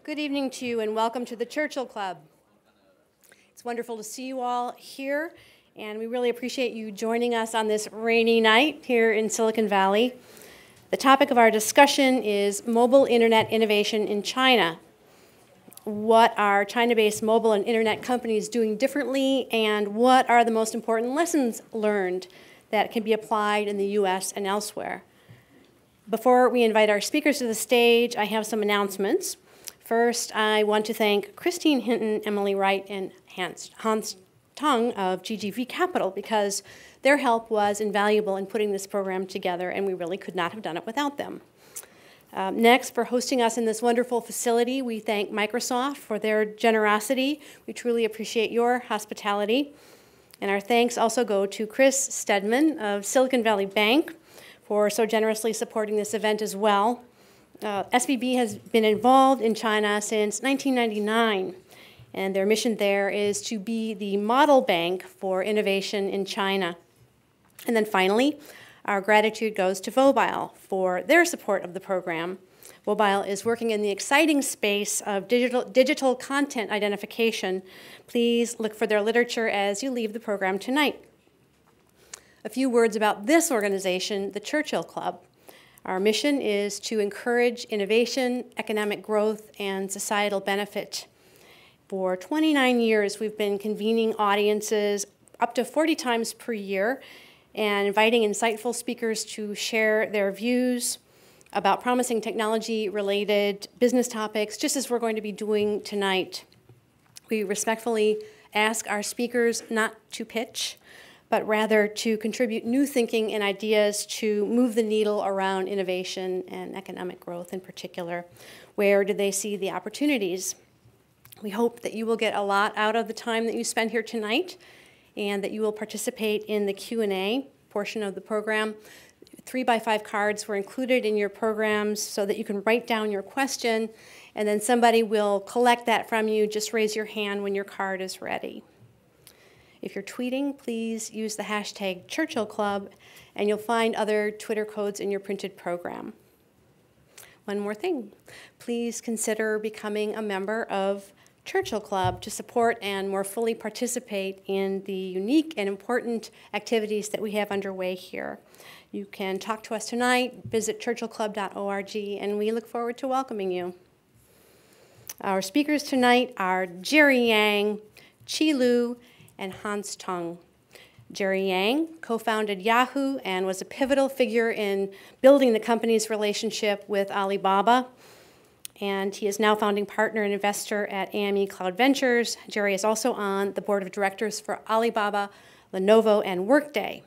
Good evening to you and welcome to the Churchill Club. It's wonderful to see you all here, and we really appreciate you joining us on this rainy night here in Silicon Valley. The topic of our discussion is mobile internet innovation in China. What are China-based mobile and internet companies doing differently, and what are the most important lessons learned that can be applied in the US and elsewhere? Before we invite our speakers to the stage, I have some announcements. First, I want to thank Christine Hinton, Emily Wright, and Hans Tung of GGV Capital because their help was invaluable in putting this program together, and we really could not have done it without them. Next, for hosting us in this wonderful facility, we thank Microsoft for their generosity. We truly appreciate your hospitality. And our thanks also go to Chris Stedman of Silicon Valley Bank for so generously supporting this event as well. SVB has been involved in China since 1999, and their mission there is to be the model bank for innovation in China. And then finally, our gratitude goes to Vobile for their support of the program. Vobile is working in the exciting space of digital content identification. Please look for their literature as you leave the program tonight. A few words about this organization, the Churchill Club. Our mission is to encourage innovation, economic growth, and societal benefit. For 29 years, we've been convening audiences up to 40 times per year and inviting insightful speakers to share their views about promising technology-related business topics, just as we're going to be doing tonight. We respectfully ask our speakers not to pitch, but rather to contribute new thinking and ideas to move the needle around innovation and economic growth in particular. Where do they see the opportunities? We hope that you will get a lot out of the time that you spend here tonight and that you will participate in the Q&A portion of the program. 3x5 cards were included in your programs so that you can write down your question, and then somebody will collect that from you. Just raise your hand when your card is ready. If you're tweeting, please use the hashtag Churchill Club, and you'll find other Twitter codes in your printed program. One more thing, please consider becoming a member of Churchill Club to support and more fully participate in the unique and important activities that we have underway here. You can talk to us tonight, visit churchillclub.org, and we look forward to welcoming you. Our speakers tonight are Jerry Yang, Qi Lu, and Hans Tung. Jerry Yang co-founded Yahoo and was a pivotal figure in building the company's relationship with Alibaba. And he is now founding partner and investor at AME Cloud Ventures. Jerry is also on the board of directors for Alibaba, Lenovo, and Workday.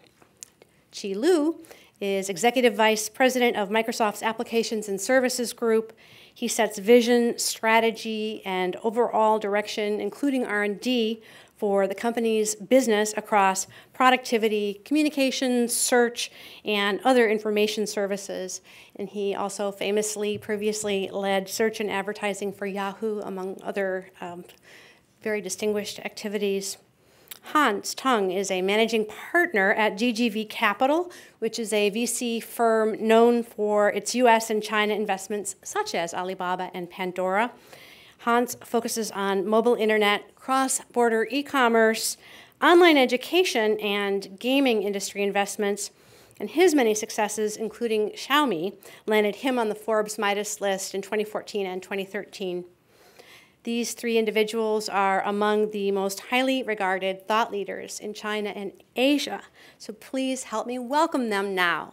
Qi Lu is executive vice president of Microsoft's Applications and Services Group. He sets vision, strategy, and overall direction, including R&D, for the company's business across productivity, communications, search, and other information services. And he also famously previously led search and advertising for Yahoo, among other very distinguished activities. Hans Tung is a managing partner at GGV Capital, which is a VC firm known for its US and China investments, such as Alibaba and Pandora. Hans focuses on mobile internet, cross-border e-commerce, online education, and gaming industry investments. And his many successes, including Xiaomi, landed him on the Forbes Midas List in 2014 and 2013. These three individuals are among the most highly regarded thought leaders in China and Asia. So please help me welcome them now.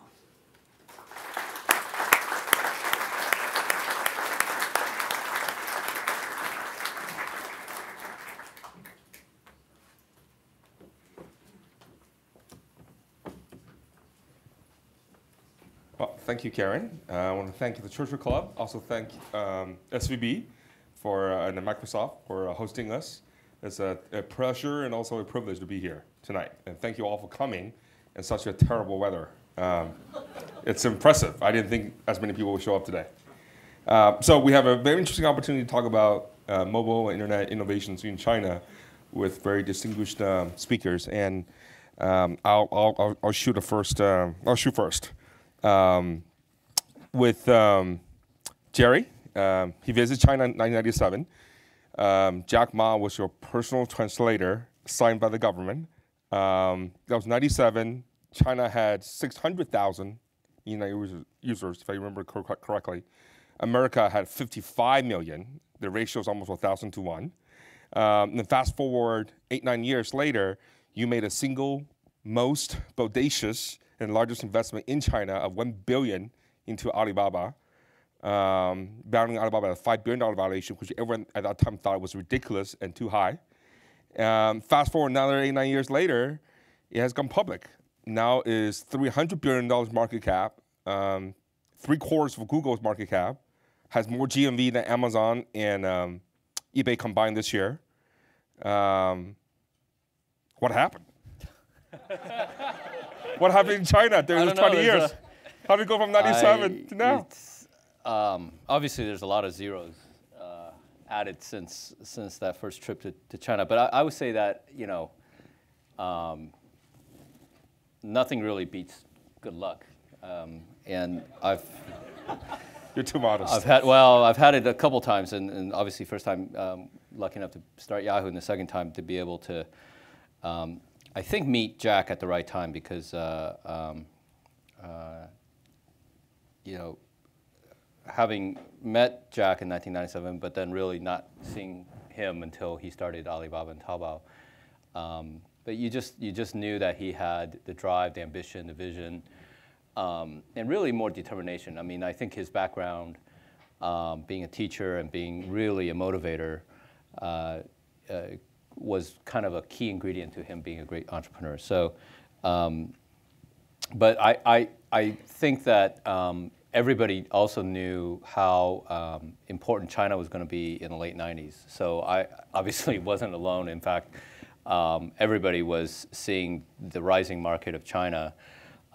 Well, thank you, Karen. I want to thank the Churchill Club. Also thank SVB and Microsoft for hosting us. It's a pleasure and also a privilege to be here tonight. And thank you all for coming in such a terrible weather. It's impressive. I didn't think as many people would show up today. So we have a very interesting opportunity to talk about mobile and internet innovations in China with very distinguished speakers. And I'll shoot first. With Jerry he visited China in 1997. Jack Ma was your personal translator signed by the government. That was 97. China had 600,000 users, if I remember correctly. America had 55 million. The ratio is almost 1,000 to 1. And fast forward 8-9 years later, you made a single most bodacious and largest investment in China of $1 billion into Alibaba, valuing Alibaba at a $5 billion valuation, which everyone at that time thought was ridiculous and too high. Fast forward another 8-9 years later, it has gone public. Now is $300 billion market cap, 3/4 of Google's market cap, has more GMV than Amazon and eBay combined this year. What happened? What happened in China during those 20 years? How did it go from 97 to now? Obviously, there's a lot of zeros added since that first trip to China. But I would say that, nothing really beats good luck. And You're too modest. I've had it a couple times, and obviously first time lucky enough to start Yahoo, and the second time to be able to, I think, meet Jack at the right time because, having met Jack in 1997, but then really not seeing him until he started Alibaba and Taobao. But you just knew that he had the drive, the ambition, the vision, and really more determination. I mean, I think his background, being a teacher and being really a motivator, was kind of a key ingredient to him being a great entrepreneur. So, but I think that everybody also knew how important China was going to be in the late 90s. So I obviously wasn't alone. In fact, everybody was seeing the rising market of China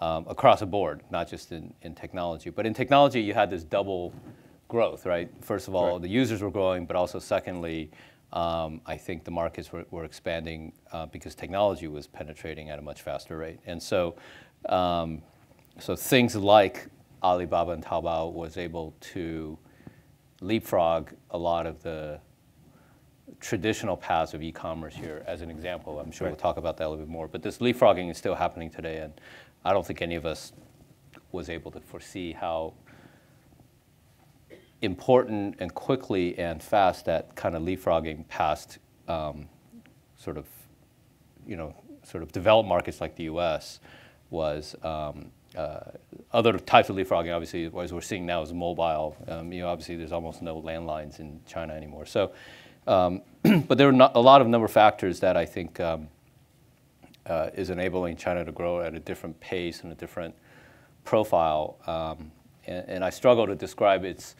across the board, not just in technology. But in technology, you had this double growth, right? First of all, the users were growing, but also secondly, I think the markets were expanding because technology was penetrating at a much faster rate. And so, so things like Alibaba and Taobao was able to leapfrog a lot of the traditional paths of e-commerce here, as an example. I'm sure we'll talk about that a little bit more. But this leapfrogging is still happening today, and I don't think any of us was able to foresee how important and quickly and fast that kind of leapfrogging past sort of developed markets like the U.S. was. Other types of leapfrogging, obviously, as we're seeing now, is mobile. Obviously, there's almost no landlines in China anymore. So, but there are a lot of number of factors that I think is enabling China to grow at a different pace and a different profile. And I struggle to describe it's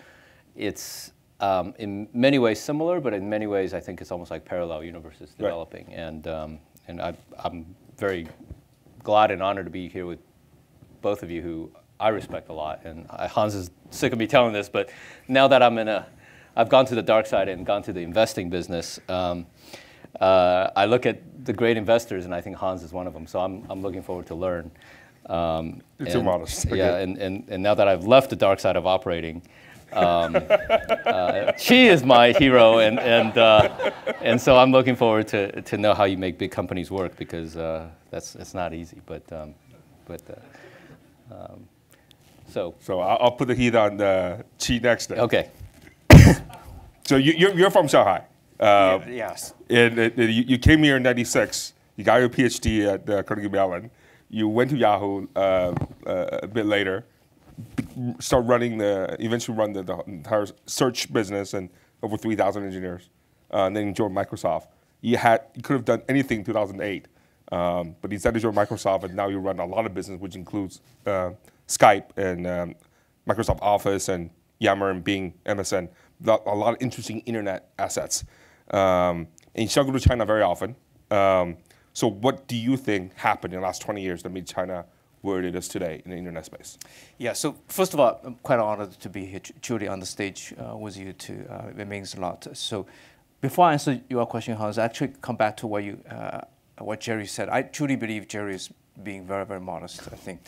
in many ways similar, but in many ways I think it's almost like parallel universes developing. And I'm very glad and honored to be here with both of you who I respect a lot. And Hans is sick of me telling this, but now that I've gone to the dark side and gone to the investing business, I look at the great investors, and I think Hans is one of them. So I'm looking forward to learn. You're too modest. Yeah, and now that I've left the dark side of operating, she is my hero, and so I'm looking forward to know how you make big companies work, because it's not easy. So I'll put the heat on Qi next then. Okay. So you're from Shanghai. Yes. And you came here in '96. You got your PhD at Carnegie Mellon. You went to Yahoo a bit later. Eventually run the entire search business and over 3,000 engineers. And then you joined Microsoft. You could have done anything in 2008, but you decided to join Microsoft, and now you run a lot of business, which includes Skype and Microsoft Office and Yammer and Bing, MSN. A lot of interesting internet assets. And you still go to China very often. So what do you think happened in the last 20 years that made China where it is today in the internet space? Yeah, so first of all, I'm quite honored to be here, Julie, on the stage with you too. It means a lot. So before I answer your question, Hans, actually come back to what Jerry said. I truly believe Jerry is being very, very modest. I think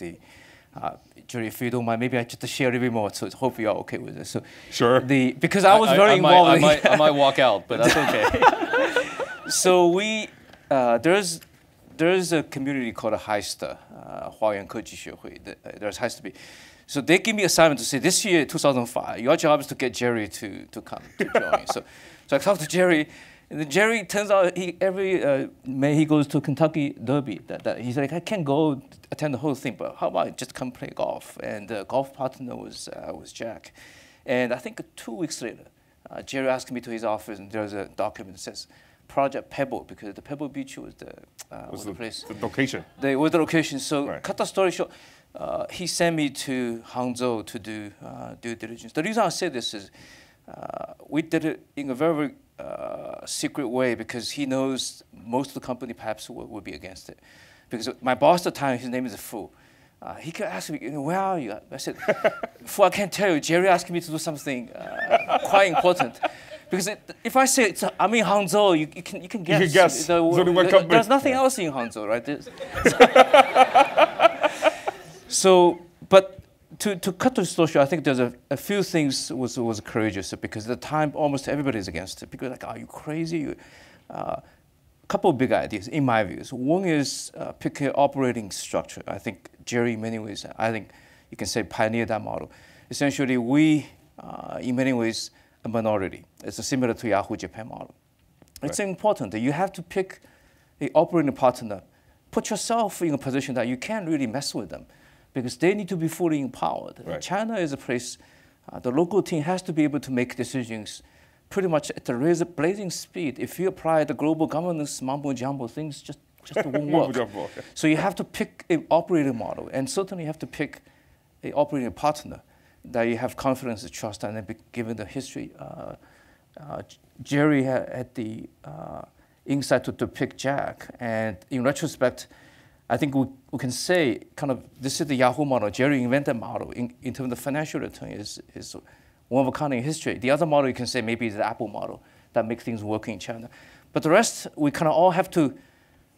Jerry, if you don't mind, maybe I just share a little bit more. So hope you're okay with it. So Sure. Because I was very involved. I might walk out, but that's okay. So there's a community called HISTA, Huayuan Keji Xuehui. There's has to be. So they give me assignment to say this year, 2005, your job is to get Jerry to come to join. So I talked to Jerry, and then Jerry turns out every May he goes to Kentucky Derby. He's like, I can't go attend the whole thing, but how about I just come play golf? And the golf partner was Jack. And I think 2 weeks later, Jerry asked me to his office, and there's a document that says Project Pebble, because the Pebble Beach was the place. The location. Was the location. So right. Cut the story short, he sent me to Hangzhou to do due diligence. The reason I say this is we did it in a very secret way because he knows most of the company perhaps would be against it. Because my boss at the time, his name is Fu. He kept asking me, where are you? I said, Fu, I can't tell you. Jerry asked me to do something quite important. Because if I say I'm in Hangzhou, you can guess. You can guess. There's nothing else in Hangzhou, right? So, but to cut the story short, I think there's a few things was courageous because at the time almost everybody is against it. People are like, are you crazy? Couple of big ideas in my views. One is pick an operating structure. I think Jerry, in many ways, I think you can say pioneered that model. Essentially, we, in many ways, a minority. It's similar to Yahoo Japan model. It's important that you have to pick an operating partner, put yourself in a position that you can't really mess with them because they need to be fully empowered. Right. China is a place, the local team has to be able to make decisions pretty much at the razor blazing speed. If you apply the global governance mumbo jumbo, things just won't work. So you have to pick an operating model, and certainly you have to pick an operating partner that you have confidence and trust, and then given the history, Jerry had the insight to pick Jack, and in retrospect, I think we can say kind of this is the Yahoo model. Jerry invented model in terms of financial return is one of a kind in history. The other model you can say maybe is the Apple model that makes things work in China. But the rest we kind of all have to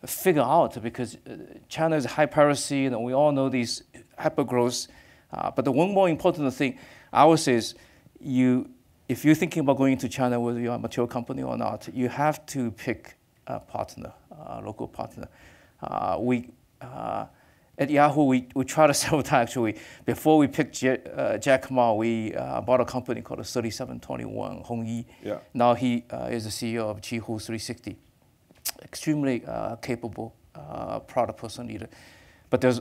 figure out because China is high piracy and we all know these hyper growth. But the one more important thing I would say is if you're thinking about going into China, whether you're a mature company or not, you have to pick a partner, a local partner. At Yahoo, we tried to several times actually. Before we picked Jack Ma, we bought a company called 3721 Hong Yi. Yeah. Now he is the CEO of Qihoo 360. Extremely capable product person leader. But there's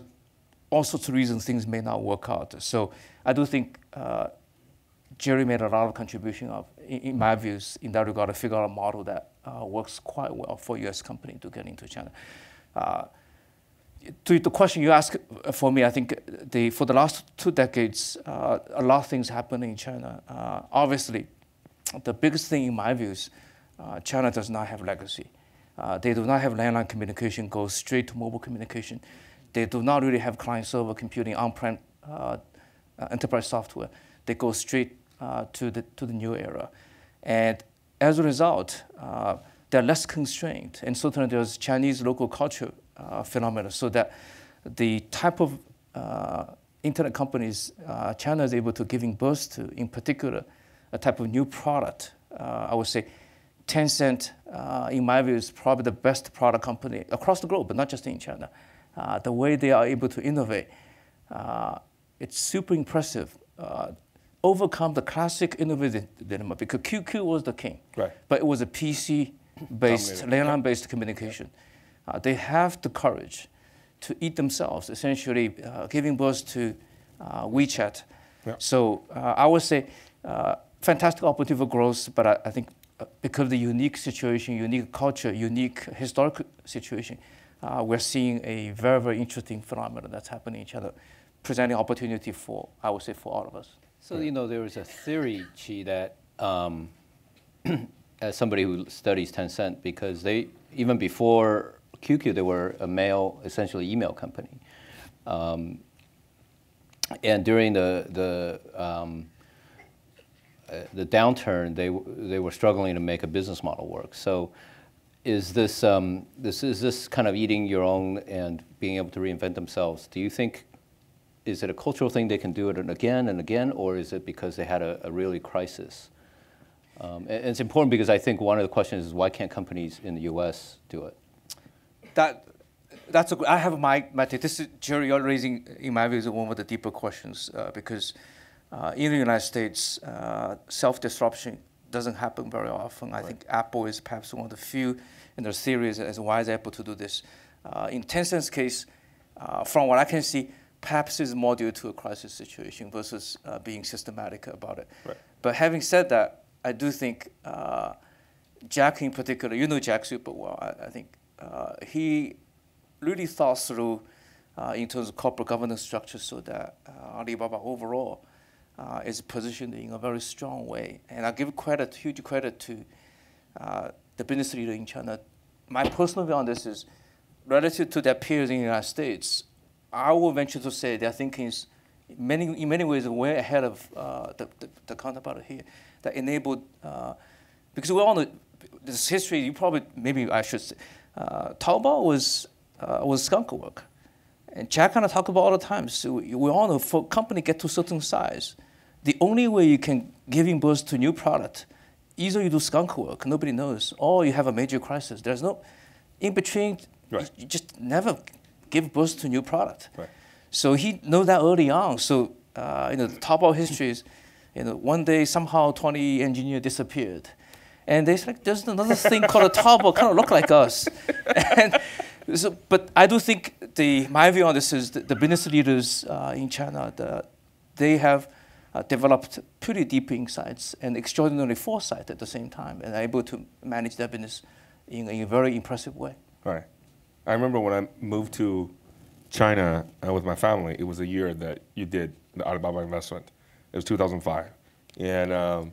all sorts of reasons things may not work out. So I do think Jerry made a lot of contribution in my views, in that regard, to figure out a model that works quite well for U.S. company to get into China. To the question you asked for me, I think for the last 2 decades, a lot of things happened in China. Obviously, the biggest thing in my views, China does not have legacy. They do not have landline communication, go straight to mobile communication. They do not really have client-server computing, on-prem enterprise software. They go straight to the new era. And as a result, they're less constrained. And certainly there's Chinese local culture phenomena, so that the type of internet companies China is able to giving birth to, in particular, a type of new product, I would say Tencent, in my view, is probably the best product company across the globe, but not just in China. The way they are able to innovate, it's super impressive. Overcome the classic innovative dilemma, because QQ was the king, right? But it was a PC-based, landline-based communication. They have the courage to eat themselves, essentially giving birth to WeChat. Yeah. So I would say fantastic opportunity for growth, but I think because of the unique situation, unique culture, unique historical situation, we're seeing a very, very interesting phenomenon that's happening in China, presenting opportunity for, I would say, for all of us. So, you know, there was a theory, Chi, that as somebody who studies Tencent, because they, even before QQ, they were a mail, essentially email company. And during the downturn, they were struggling to make a business model work. So is this kind of eating your own and being able to reinvent themselves? Do you think is it a cultural thing they can do it again and again, or is it because they had a really crisis? And it's important because I think one of the questions is why can't companies in the U.S. do it? That's I have my take. This is, Jerry, you're raising, in my view, is one of the deeper questions because in the United States, self-disruption doesn't happen very often. I think Apple is perhaps one of the few in their series as why is Apple to do this. In Tencent's case, from what I can see, perhaps it's more due to a crisis situation versus being systematic about it. Right. But having said that, I do think Jack in particular, you know Jack super well, I think he really thought through in terms of corporate governance structure so that Alibaba overall is positioned in a very strong way. And I give credit, huge credit to the business leader in China. My personal view on this is, relative to their peers in the United States, I will venture to say their thinking is in many ways way ahead of the counterpart here that enabled, because we all know this history, you probably, maybe I should say, Taobao was skunk work. And Jack kind of talk about all the time. So we all know for a company get to a certain size, the only way you can give birth to new product, either you do skunk work, nobody knows, or you have a major crisis. There's no in between. Right. You just never give birth to new product. Right. So he knew that early on. So the Taobao history is, one day somehow 20 engineers disappeared, and they said there's another thing called a Taobao, kind of look like us. And so, but I do think my view on this is the business leaders in China, they have developed pretty deep insights and extraordinary foresight at the same time, and are able to manage their business in a very impressive way. Right. I remember when I moved to China with my family, it was the year that you did the Alibaba investment. It was 2005. And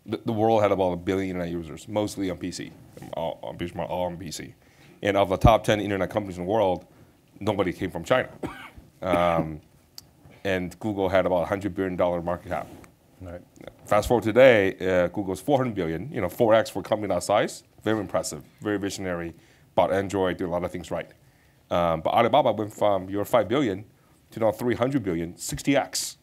the world had about 1 billion internet users, mostly on PC, all on PC. And of the top 10 internet companies in the world, nobody came from China. And Google had about $100 billion market cap. Right. Fast forward today, Google's 400 billion, 4x for a company that size. Very impressive, very visionary, bought Android, did a lot of things right. But Alibaba went from your 5 billion to now 300 billion, 60x.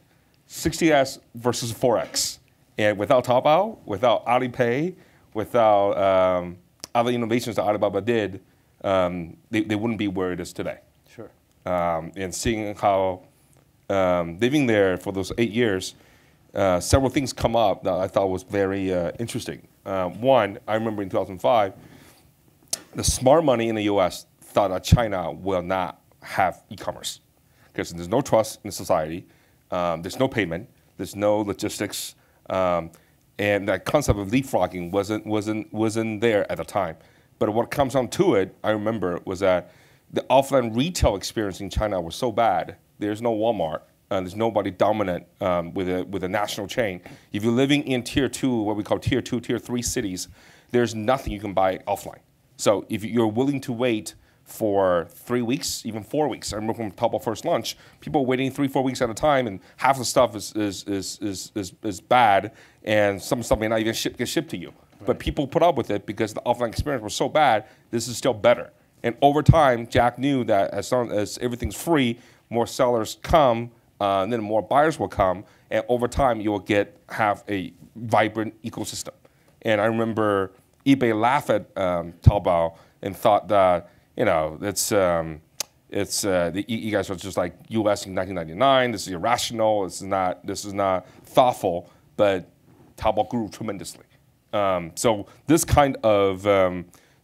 60x versus 4x. And without Taobao, without Alipay, without other innovations that Alibaba did, they wouldn't be where it is today. Sure. And seeing how living there for those 8 years, several things come up that I thought was very interesting. One, I remember in 2005, the smart money in the US thought that China will not have e-commerce because there's no trust in society, there's no payment, there's no logistics, and that concept of leapfrogging wasn't there at the time. But what comes down to it, I remember, was that the offline retail experience in China was so bad. There's no Walmart. There's nobody dominant with a national chain. If you're living in tier 2, what we call tier 2, tier 3 cities, there's nothing you can buy offline. So if you're willing to wait for 3 weeks, even 4 weeks, I remember from Taobao first launch, people waiting 3-4 weeks at a time, and half the stuff is bad, and some stuff may not even get shipped to you. Right. But people put up with it because the offline experience was so bad. This is still better. And over time, Jack knew that as long as everything's free, more sellers come, and then more buyers will come, and over time you will have a vibrant ecosystem. And I remember eBay laughed at Taobao and thought that you guys are just like US in 1999. This is irrational. This is not thoughtful. But Taobao grew tremendously. So this kind of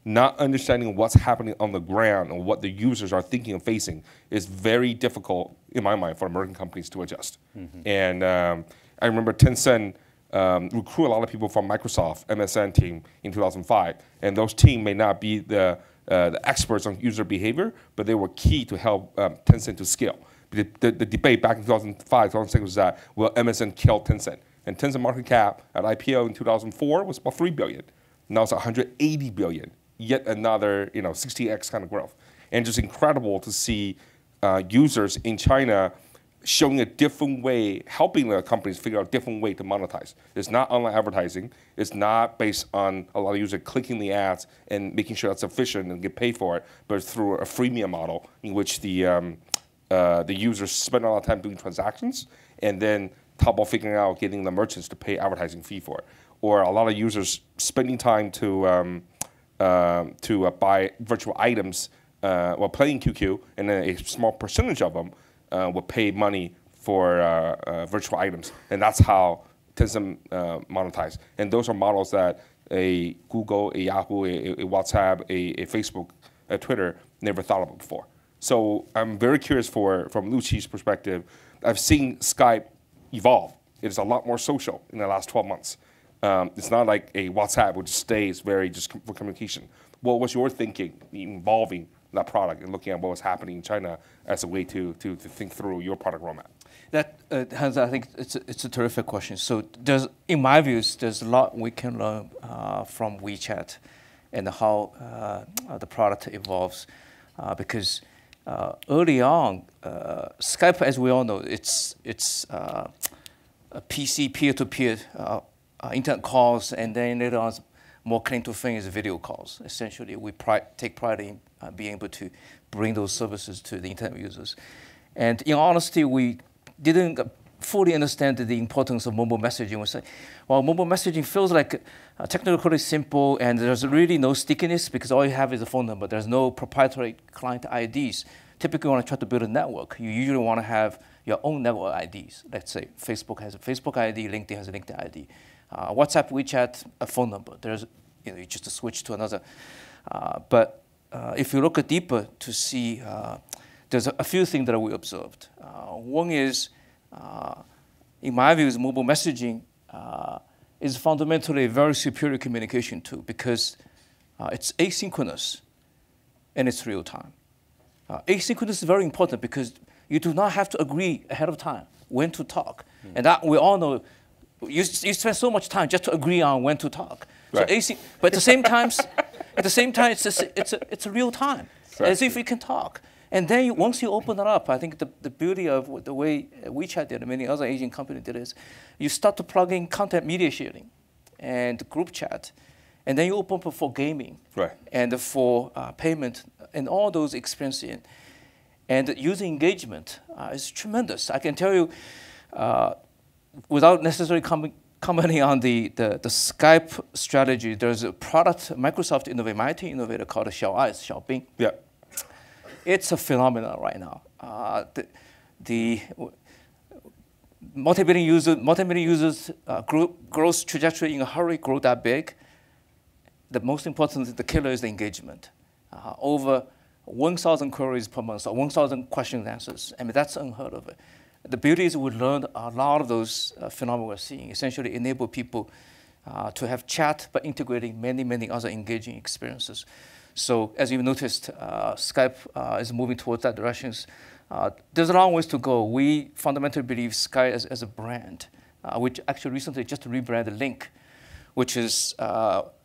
not understanding what's happening on the ground and what the users are thinking and facing is very difficult, in my mind, for American companies to adjust. Mm-hmm. And I remember Tencent recruit a lot of people from Microsoft MSN team in 2005. And those teams may not be the experts on user behavior, but they were key to help Tencent to scale. The debate back in 2005, 2006 was that, will MSN kill Tencent? And Tencent market cap at IPO in 2004 was about 3 billion. Now it's 180 billion. Yet another 60x kind of growth. And just incredible to see users in China showing a different way, helping the companies figure out a different way to monetize. It's not online advertising. It's not based on a lot of users clicking the ads and making sure that's efficient and get paid for it, but through a freemium model in which the the users spend a lot of time doing transactions, and then Taobao figuring out getting the merchants to pay advertising fee for it, or a lot of users spending time to buy virtual items while playing QQ, and then a small percentage of them will pay money for virtual items, and that's how Tencent monetize. And those are models that a Google, a Yahoo, a WhatsApp, a Facebook, a Twitter never thought about before. So I'm very curious from Luqi's perspective. I've seen Skype evolve. It is a lot more social in the last 12 months. It's not like a WhatsApp which stays very just for communication. What was your thinking involving that product and looking at what was happening in China as a way to think through your product roadmap? That Hans, I think it's a terrific question. So in my views, there's a lot we can learn from WeChat and how the product evolves, because early on, Skype, as we all know, it's a PC peer-to-peer internet calls, and then later on, more claim to fame is video calls. Essentially, we take pride in being able to bring those services to the internet users. And in honesty, we didn't fully understand the importance of mobile messaging. We say, well, mobile messaging feels like technically simple, and there's really no stickiness because all you have is a phone number. There's no proprietary client IDs. Typically, when I try to build a network, you usually want to have your own network IDs. Let's say Facebook has a Facebook ID, LinkedIn has a LinkedIn ID. WhatsApp, WeChat, a phone number. There's, you just switch to another. But if you look deeper to see, there's a few things that we observed. One is, in my view, is mobile messaging is fundamentally a very superior communication tool because it's asynchronous and it's real time. Asynchronous is very important because you do not have to agree ahead of time when to talk. And that we all know, you spend so much time just to agree on when to talk. Right. So but at the same time, it's a real time, right, as if we can talk. And then once you open it up, I think the beauty of the way WeChat did and many other Asian companies did is you start to plug in content media sharing and group chat, and then you open up for gaming, right, and for payment and all those experiences. And user engagement is tremendous. I can tell you, without necessarily commenting on the Skype strategy, there's a product Microsoft innovator, my team innovator called Xiaomi. Yeah. It's a phenomenon right now. The multi-million users growth trajectory in a hurry, grow that big. The most important, the killer is the engagement. Over 1,000 queries per month, or 1,000 questions and answers. I mean, that's unheard of. The beauty is we learned a lot of those phenomena we're seeing, essentially enable people to have chat, but integrating many, many other engaging experiences. So as you noticed, Skype is moving towards that direction. There's a long ways to go. We fundamentally believe Skype as a brand, which actually recently just rebranded Link, which is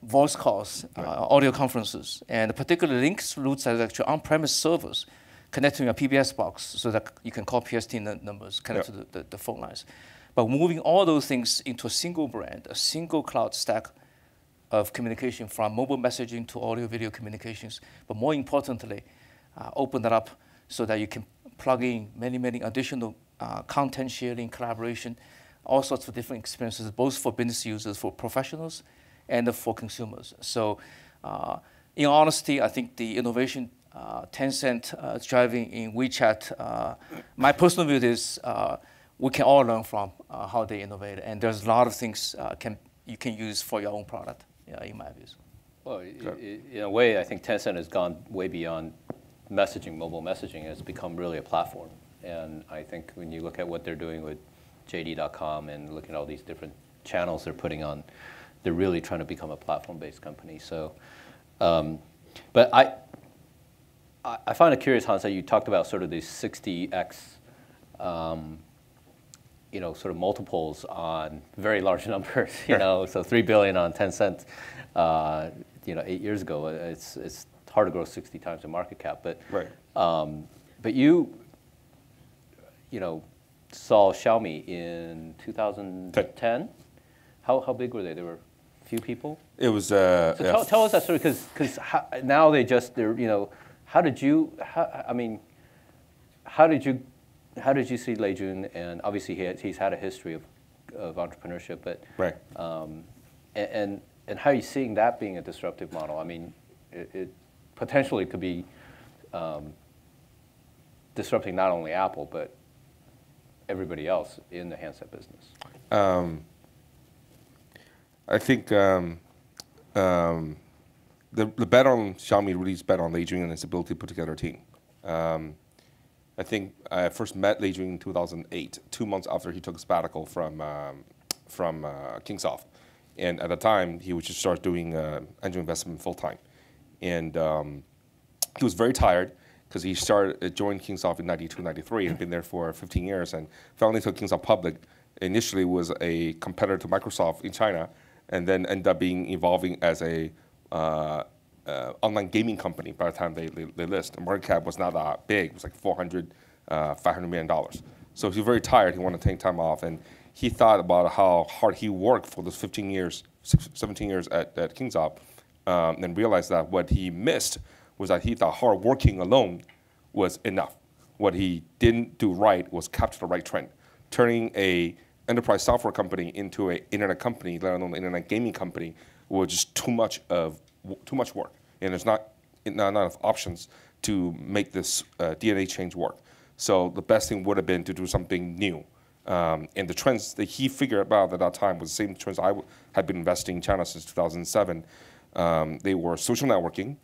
voice calls, audio conferences. And particularly Link's roots as actually on-premise servers connecting a PBS box so that you can call PST numbers, connect to the phone lines. But moving all those things into a single brand, a single cloud stack of communication from mobile messaging to audio video communications, but more importantly, open that up so that you can plug in many, many additional content sharing, collaboration, all sorts of different experiences, both for business users, for professionals, and for consumers. So in honesty, I think the innovation Tencent is driving in WeChat, my personal view is we can all learn from how they innovate, and there's a lot of things you can use for your own product, in my views. Well, in a way, I think Tencent has gone way beyond messaging, mobile messaging. It's become really a platform. And I think when you look at what they're doing with JD.com and look at all these different channels they're putting on, they're really trying to become a platform-based company. So, but I find it curious, Hans, that you talked about sort of these 60x, sort of multiples on very large numbers. So 3 billion on Tencent, 8 years ago. It's hard to grow 60 times the market cap, but but you saw Xiaomi in 2010. How big were they? They were a few people. It was. So tell us that story, because now they're how did you? I mean, how did you see Lei Jun? And obviously he's had a history of entrepreneurship, but Right. And how are you seeing that being a disruptive model? I mean, it potentially could be disrupting not only Apple but everybody else in the handset business. I think the bet on Xiaomi really is bet on Lei Jun and his ability to put together a team. I think I first met Lei Jun in 2008, 2 months after he took a sabbatical from Kingsoft. And at the time, he would just start doing angel investment full time. And he was very tired because he joined Kingsoft in 92, 93 and been there for 15 years and finally took Kingsoft public. Initially was a competitor to Microsoft in China and then ended up evolving as a online gaming company by the time they list. The market cap was not that big. It was like $400, $500 million. So he was very tired. He wanted to take time off. And he thought about how hard he worked for those 17 years at Kingsoft and realized that what he missed was that he thought hard working alone was enough. What he didn't do right was capture the right trend. Turning a enterprise software company into an internet company, let alone an internet gaming company, was just too much work. And there's not enough options to make this DNA change work. So the best thing would have been to do something new. And the trends that he figured out at that time was the same trends I had been investing in China since 2007. They were social networking,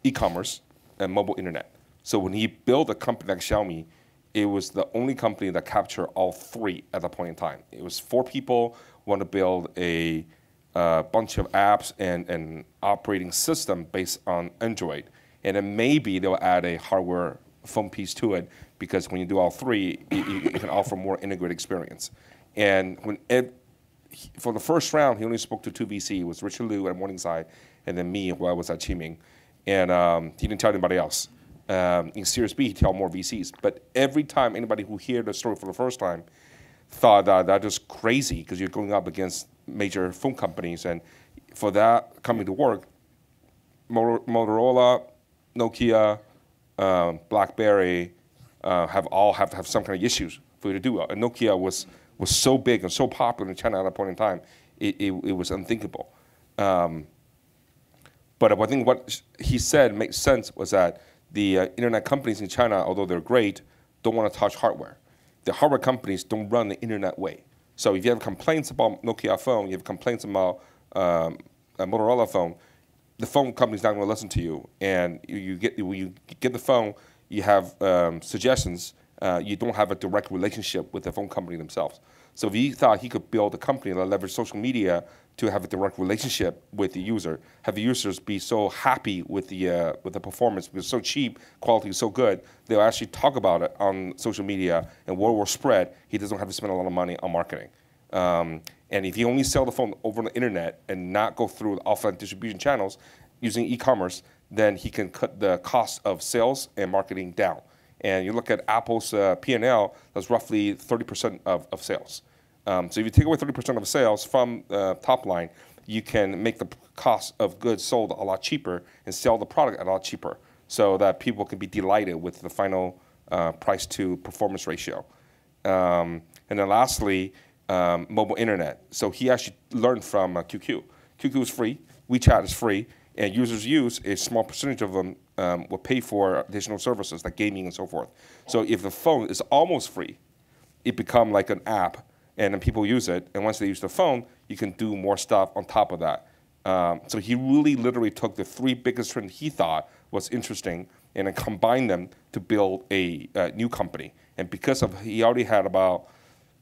e-commerce, and mobile internet. So when he built a company like Xiaomi, it was the only company that captured all three at that point in time. It was 4 people want to build a bunch of apps and operating system based on Android. And then maybe they'll add a hardware phone piece to it because when you do all three, you can offer more integrated experience. And for the first round, he only spoke to 2 VC. It was Richard Liu at Morningside and then me while I was at Qiming. And he didn't tell anybody else. In Series B, he told more VCs. But every time anybody who heard the story for the first time thought that was crazy because you're going up against major phone companies. And for that coming to work, Motorola, Nokia, BlackBerry have some kind of issues for you to do. And Nokia was so big and so popular in China at that point in time, it was unthinkable. But I think what he said made sense was that the internet companies in China, although they're great, don't want to touch hardware. The hardware companies don't run the internet way. So if you have complaints about Nokia phone, you have complaints about a Motorola phone, the phone company's not going to listen to you. And when you get the phone, you have suggestions. You don't have a direct relationship with the phone company themselves. So if he thought he could build a company that leverage social media to have a direct relationship with the user, have the users be so happy with the performance because it's so cheap, quality is so good, they'll actually talk about it on social media and word will spread. He doesn't have to spend a lot of money on marketing. And if you only sell the phone over the internet and not go through offline distribution channels using e-commerce, then he can cut the cost of sales and marketing down. And you look at Apple's P&L, that's roughly 30% of sales. So if you take away 30% of sales from top line, you can make the cost of goods sold a lot cheaper and sell the product a lot cheaper so that people can be delighted with the final price to performance ratio. And then lastly, mobile internet. So he actually learned from QQ. QQ is free, WeChat is free, and users use a small percentage of them will pay for additional services like gaming and so forth. So if the phone is almost free, it becomes like an app, and then people use it. And once they use the phone, you can do more stuff on top of that. So he really literally took the 3 biggest trends he thought was interesting and then combined them to build a new company. And because of he already had about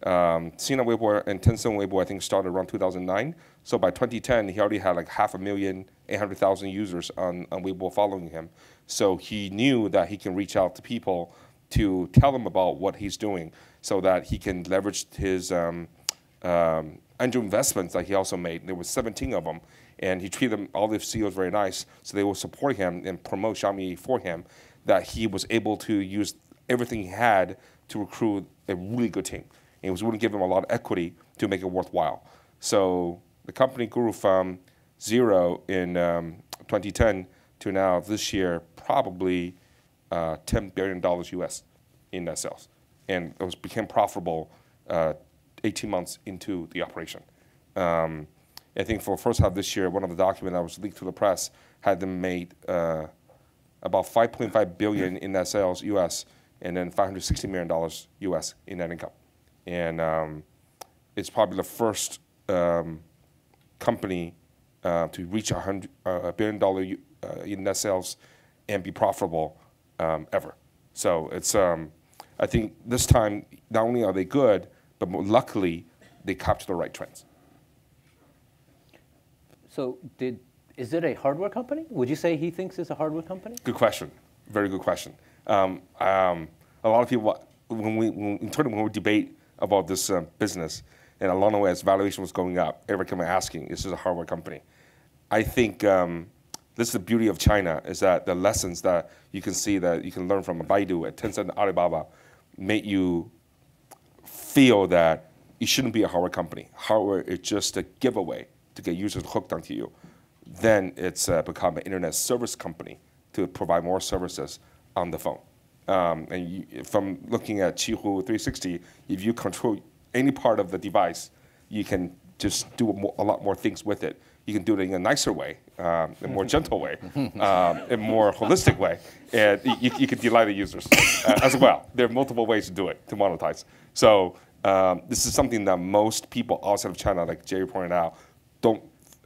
Sina Weibo and Tencent Weibo, I think, started around 2009. So by 2010, he already had like 500,000, 800,000 users on Weibo following him. So he knew that he can reach out to people to tell them about what he's doing so that he can leverage his angel investments that he also made. There were 17 of them, and he treated them, all the CEOs very nice, so they will support him and promote Xiaomi for him, that he was able to use everything he had to recruit a really good team. And he was willing to give him a lot of equity to make it worthwhile. So the company grew from 0 in 2010 to now this year probably $10 billion US in net sales. And it became profitable 18 months into the operation. I think for the first half this year, one of the documents that was leaked to the press had them made about $5.5 billion in net sales US, and then $560 million US in net income. And it's probably the first company to reach $1 billion in net sales and be profitable ever. So it's, I think this time, not only are they good, but luckily, they capture the right trends. So is it a hardware company? Would you say he thinks it's a hardware company? Good question. Very good question. A lot of people, when we debate about this business, and along the way, as valuation was going up, everyone kept asking, is this a hardware company? I think this is the beauty of China, is that the lessons that you can see that you can learn from Baidu at Tencent and Alibaba make you feel that it shouldn't be a hardware company. Hardware is just a giveaway to get users hooked onto you. Then it's become an internet service company to provide more services on the phone. From looking at Qihoo 360, if you control any part of the device, you can just do a lot more things with it. You can do it in a nicer way, a more gentle way, a more holistic way, and you can delight the users as well. There are multiple ways to do it, to monetize. So this is something that most people outside of China, like Jerry pointed out,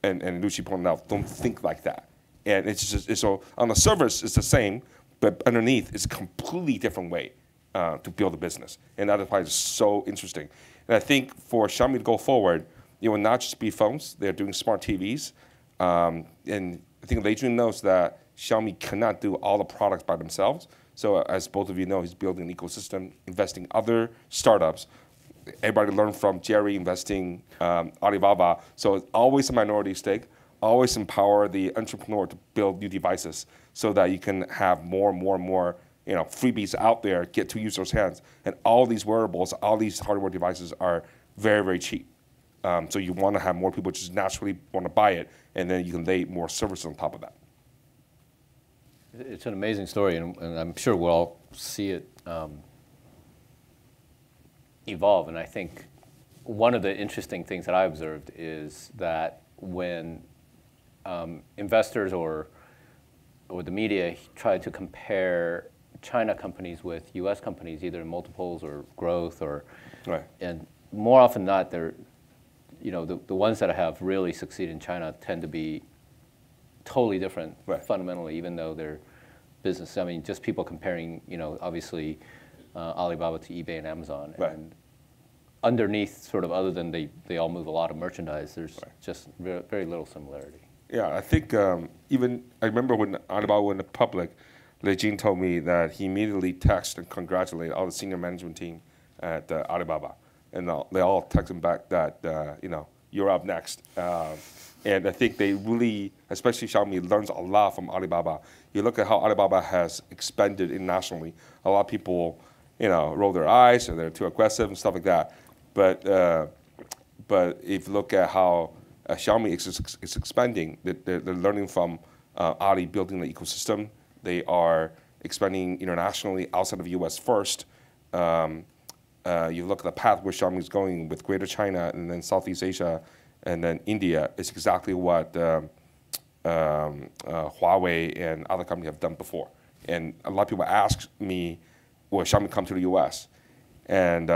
and Lucy pointed out, don't think like that. And it's just, so on the surface, it's the same, but underneath, it's a completely different way to build a business. And that is so interesting. And I think for Xiaomi to go forward, it will not just be phones. They're doing smart TVs. And I think Lei Jun knows that Xiaomi cannot do all the products by themselves. So as both of you know, he's building an ecosystem, investing in other startups. Everybody learned from Jerry investing Alibaba. So it's always a minority stake, always empower the entrepreneur to build new devices so that you can have more and more freebies out there, get to users' hands. And all these wearables, all these hardware devices are very, very cheap. So you want to have more people just naturally want to buy it, and then you can lay more services on top of that. It's an amazing story, and I'm sure we'll all see it evolve. And I think one of the interesting things that I observed is that when investors or the media try to compare China companies with U.S. companies, either in multiples or growth, or right. And more often than not, they're the ones that have really succeeded in China tend to be totally different, right. Fundamentally, even though they're business. I mean, just people comparing, obviously Alibaba to eBay and Amazon, right. And underneath, sort of, other than they all move a lot of merchandise, there's right. Just very little similarity. Yeah, I think I remember when Alibaba went public, Lei Jun told me that he immediately texted and congratulated all the senior management team at Alibaba. And they all text him back that, you're up next. And I think they really, especially Xiaomi, learns a lot from Alibaba. You look at how Alibaba has expanded internationally. A lot of people, roll their eyes or they're too aggressive and stuff like that. But if you look at how Xiaomi is expanding, they're learning from Ali building the ecosystem. They are expanding internationally outside of the US first. You look at the path where Xiaomi is going with Greater China and then Southeast Asia and then India. It's exactly what Huawei and other companies have done before. And a lot of people ask me, will Xiaomi come to the US? And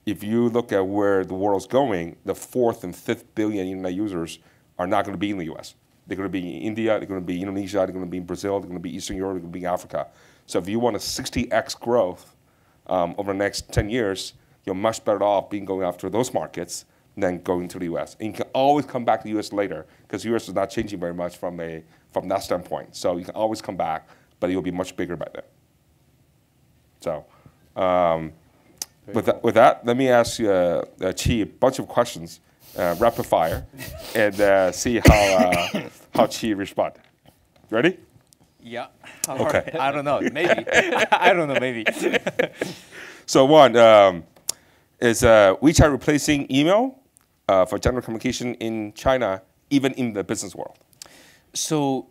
if you look at where the world's going, the 4th and 5th billion internet users are not going to be in the US. They're going to be in India, they're going to be in Indonesia, they're going to be in Brazil, they're going to be Eastern Europe, they're going to be in Africa. So if you want a 60x growth over the next 10 years, you're much better off going after those markets than going to the US. And you can always come back to the US later, because the US is not changing very much from that standpoint. So you can always come back, but you'll be much bigger by then. So with that, let me ask you, Qi, a bunch of questions, rapid fire, and see how Qi respond. Ready? Yeah. Okay. Right. I don't know. Maybe. I don't know. Maybe. So one is WeChat replacing email for general communication in China, even in the business world? So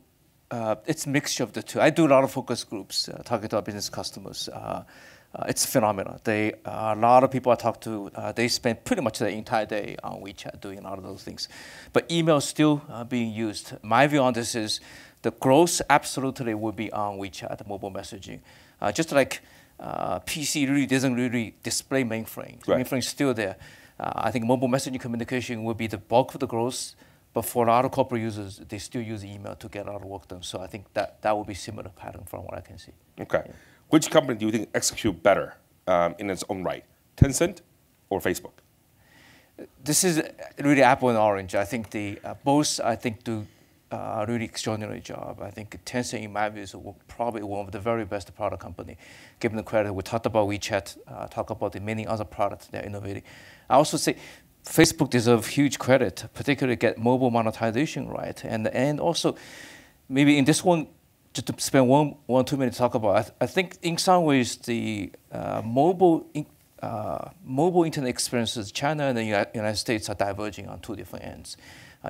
it's a mixture of the two. I do a lot of focus groups talking to our business customers. It's phenomenal. A lot of people I talk to, they spend pretty much the entire day on WeChat doing a lot of those things. But email is still being used. My view on this is the growth absolutely will be on WeChat, mobile messaging. Just like PC really doesn't really display mainframe. Right. Mainframe is still there. I think mobile messaging communication will be the bulk of the growth. But for a lot of corporate users, they still use email to get a lot of work done. So I think that will be similar pattern from what I can see. Okay. Yeah. Which company do you think execute better in its own right, Tencent or Facebook? This is really apple and orange. I think both do a really extraordinary job. I think Tencent, in my view, is probably one of the very best product company. Given the credit, we talked about WeChat, talk about the many other products they're innovating. I also say Facebook deserves huge credit, particularly get mobile monetization right, and also maybe in this one, just to spend one or 2 minutes to talk about. I think in some ways the mobile internet experiences, China and the United States are diverging on two different ends.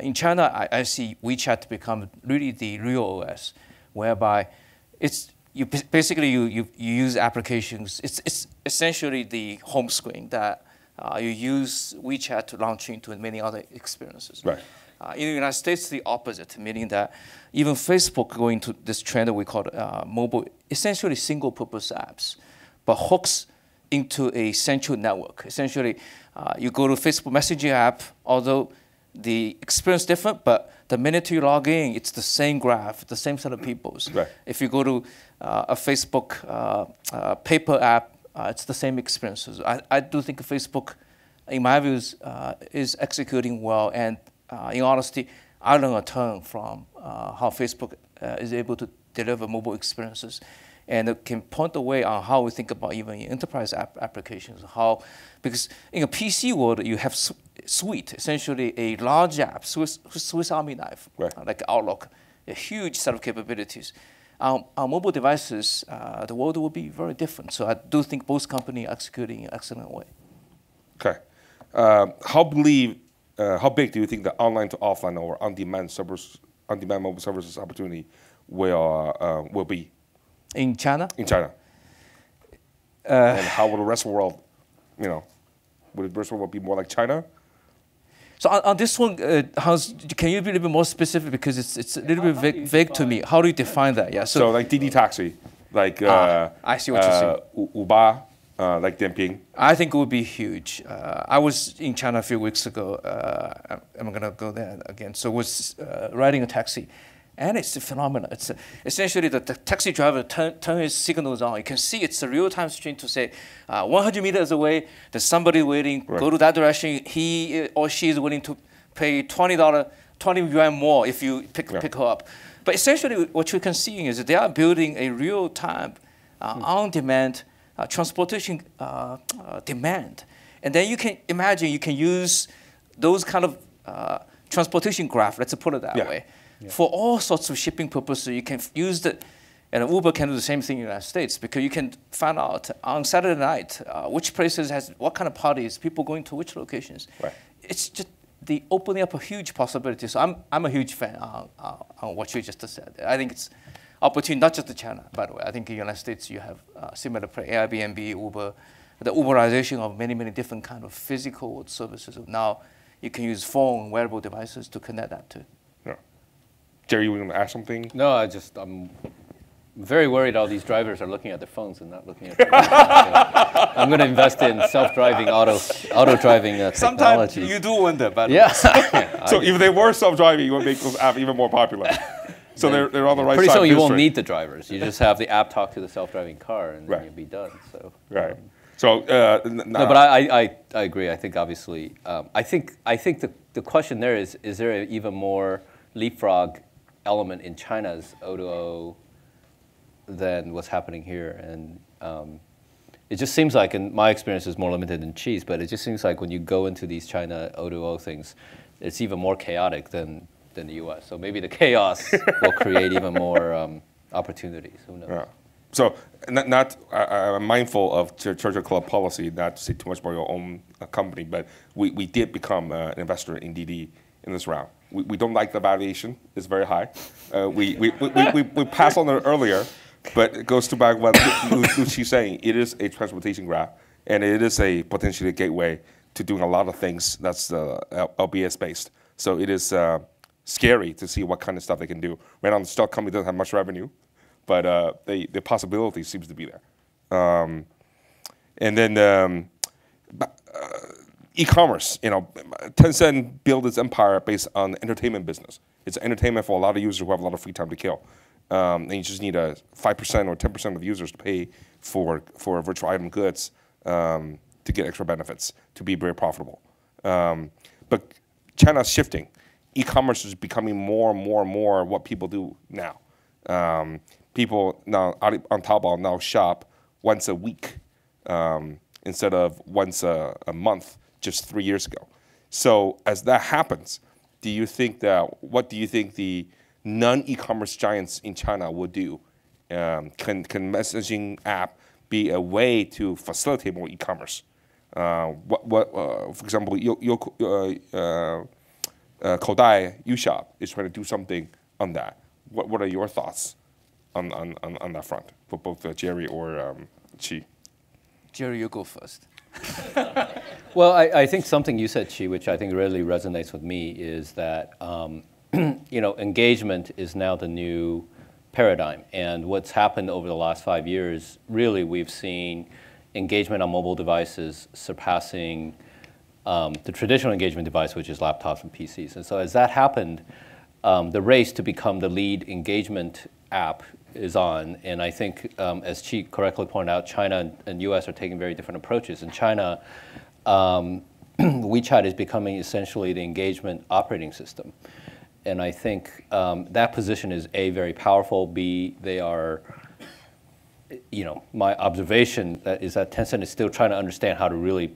In China, I see WeChat become really the real OS, whereby you use applications. It's essentially the home screen that you use WeChat to launch into many other experiences. Right. In the United States, the opposite, meaning that even Facebook going to this trend that we call mobile, essentially single-purpose apps, but hooks into a central network. Essentially, you go to Facebook Messenger app, although the experience is different, but the minute you log in, it's the same graph, the same set of peoples. Right. If you go to a Facebook paper app, it's the same experiences. I do think Facebook, in my views, is executing well. And in honesty, I learned a ton from how Facebook is able to deliver mobile experiences. And it can point the way on how we think about even enterprise applications. Because in a PC world, you have Suite, essentially a large app, Swiss Army knife, right. Like Outlook, a huge set of capabilities. On mobile devices, the world will be very different. So I do think both companies are executing in an excellent way. Okay. How big do you think the online to offline or on-demand mobile services opportunity will be? In China? In China. And how will the rest of the world, will the rest of the world be more like China? So on this one, Hans, can you be a little bit more specific, because it's a little bit vague to me. How do you define that? Yeah. So like Didi Taxi, like I see what you're saying. Uber, like Dianping. I think it would be huge. I was in China a few weeks ago. I'm going to go there again. So I was riding a taxi. And it's a phenomenon. It's essentially the taxi driver turn his signals on. You can see it's a real-time stream to say 100 meters away, there's somebody waiting, right. Go to that direction. He or she is willing to pay $20 yuan more if you pick her up. But essentially what you can see is that they are building a real-time, on-demand transportation demand. And then you can imagine you can use those kind of transportation graph, let's put it that way. Yeah. For all sorts of shipping purposes, you can use and Uber can do the same thing in the United States, because you can find out on Saturday night which places has what kind of parties, people going to which locations. Right. It's just the opening up a huge possibility. So I'm a huge fan on what you just said. I think it's opportunity not just to China, by the way. I think in the United States you have similar Airbnb, Uber, the Uberization of many different kind of physical services. Now you can use phone, wearable devices to connect that to. Jerry, you want to add something? No, I'm very worried all these drivers are looking at their phones and not looking at their I'm going to invest in self-driving auto-driving technology. Sometimes you do wonder, but so if they were self-driving, you would make those apps even more popular. So they're on the right side. Pretty soon you won't need the drivers. You just have the app talk to the self-driving car, and then you'll be done. So right. So no, but I agree. I think obviously I think the question there is there an even more leapfrog element in China's O2O than what's happening here? And it just seems like, and my experience is more limited in cheese, but it just seems like when you go into these China O2O things, it's even more chaotic than the US. So maybe the chaos will create even more opportunities. Who knows? Yeah. So I'm mindful of Churchill Club policy, not to say too much about your own company, but we did become an investor in Didi in this round. We don't like the valuation; it's very high. We passed on it earlier, but it goes to back what Luci's saying. It is a transportation graph, and it is a potentially a gateway to doing a lot of things that's LBS based. So it is scary to see what kind of stuff they can do. Right now, the stock company doesn't have much revenue, but the possibility seems to be there. And then e-commerce, Tencent built its empire based on entertainment business. It's entertainment for a lot of users who have a lot of free time to kill. And you just need a 5% or 10% of the users to pay for virtual item goods to get extra benefits, to be very profitable. But China's shifting. E-commerce is becoming more and more what people do now. People now on Taobao now shop once a week instead of once a month just 3 years ago. So as that happens, what do you think the non-e-commerce giants in China will do? Can messaging app be a way to facilitate more e-commerce? For example, Koudai Yushop is trying to do something on that. What are your thoughts on that front for both Jerry or Qi? Jerry, you go first. Well, I think something you said, Qi, which I think really resonates with me, is that engagement is now the new paradigm. And what's happened over the last 5 years, really, we've seen engagement on mobile devices surpassing the traditional engagement device, which is laptops and PCs. And so as that happened, the race to become the lead engagement app is on. And I think, as Qi correctly pointed out, China and US are taking very different approaches. In China, WeChat is becoming essentially the engagement operating system. And I think that position is A, very powerful, B, they are, my observation is that Tencent is still trying to understand how to really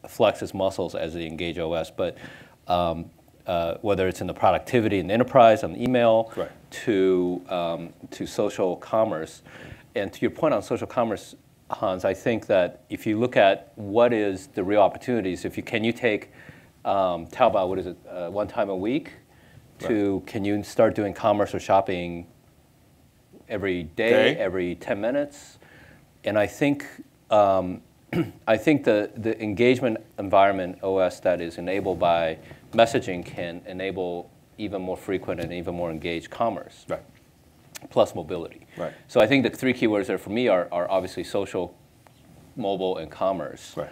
flex its muscles as the Engage OS. But whether it's in the productivity in the enterprise, on email, right, to social commerce. And to your point on social commerce, Hans, I think that if you look at what is the real opportunities, can you take Taobao, what is it, one time a week, to right, can you start doing commerce or shopping every day, every 10 minutes? And I think the engagement environment OS that is enabled by messaging can enable even more frequent and even more engaged commerce, right, plus mobility. Right. So I think the three keywords there for me are obviously social, mobile, and commerce. right.